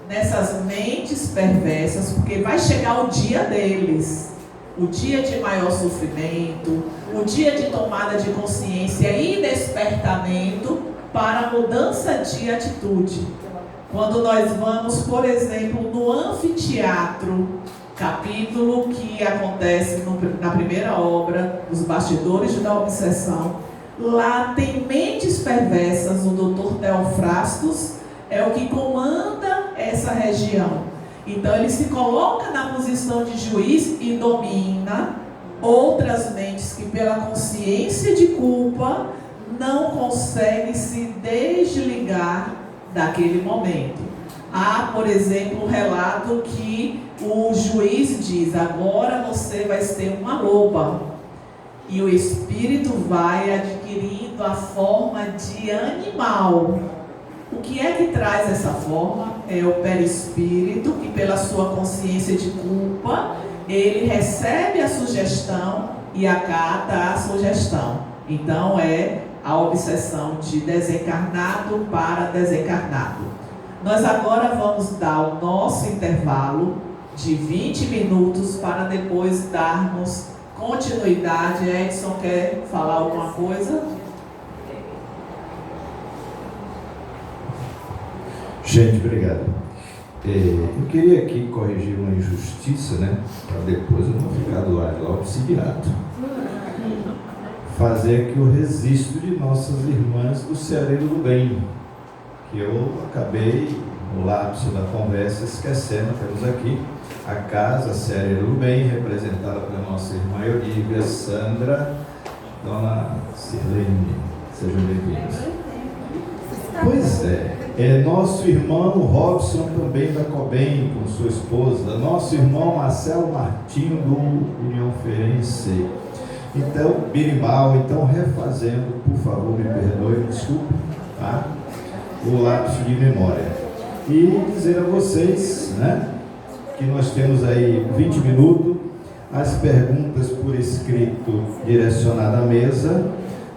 nessas mentes perversas, porque vai chegar o dia deles, o dia de maior sofrimento, o dia de tomada de consciência e despertamento para mudança de atitude. Quando nós vamos, por exemplo, no anfiteatro, capítulo que acontece na primeira obra, Os Bastidores da Obsessão, lá tem mentes perversas. O Dr. Teofrastos é o que comanda essa região. Então ele se coloca na posição de juiz e domina outras mentes que pela consciência de culpa não conseguem se desligar daquele momento. Há, por exemplo, um relato que o juiz diz: agora você vai ser uma loba. E o espírito vai adquirindo a forma de animal. O que é que traz essa forma? É o perispírito, que pela sua consciência de culpa, ele recebe a sugestão e acata a sugestão. Então é a obsessão de desencarnado para desencarnado. Nós agora vamos dar o nosso intervalo de 20 minutos para depois darmos continuidade. Edson quer falar alguma coisa? Gente, obrigado. Eu queria aqui corrigir uma injustiça, né? Para depois eu não ficar do lado logo obsidiado. Fazer aqui o registro de nossas irmãs do Ceareiro do Bem, que eu acabei, no lapso da conversa, esquecendo. Temos aqui a Casa Ceareiro do Bem, representada pela nossa irmã Olívia, Sandra, Dona Sirlene. Sejam bem-vindos. Pois é nosso irmão Robson também da Cobem, com sua esposa, nosso irmão Marcelo Martinho do União Ferense. Então, Birimbau, então refazendo, por favor, me perdoe, desculpe, tá? O lapso de memória. E dizer a vocês, né, que nós temos aí 20 minutos, as perguntas por escrito direcionadas à mesa,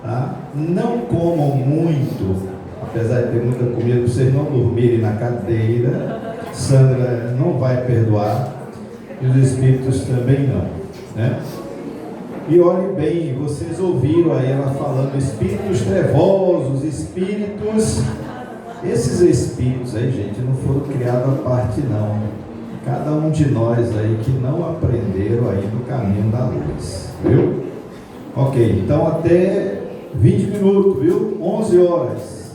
tá? Não comam muito, apesar de ter muita comida, para vocês não dormirem na cadeira. Sandra não vai perdoar. E os espíritos também não, né? E olhe bem, vocês ouviram aí ela falando espíritos trevosos, espíritos. Esses espíritos aí, gente, não foram criados à parte não. Cada um de nós aí que não aprenderam aí no caminho da luz, viu? Ok, então até 20 minutos, viu? 11 horas.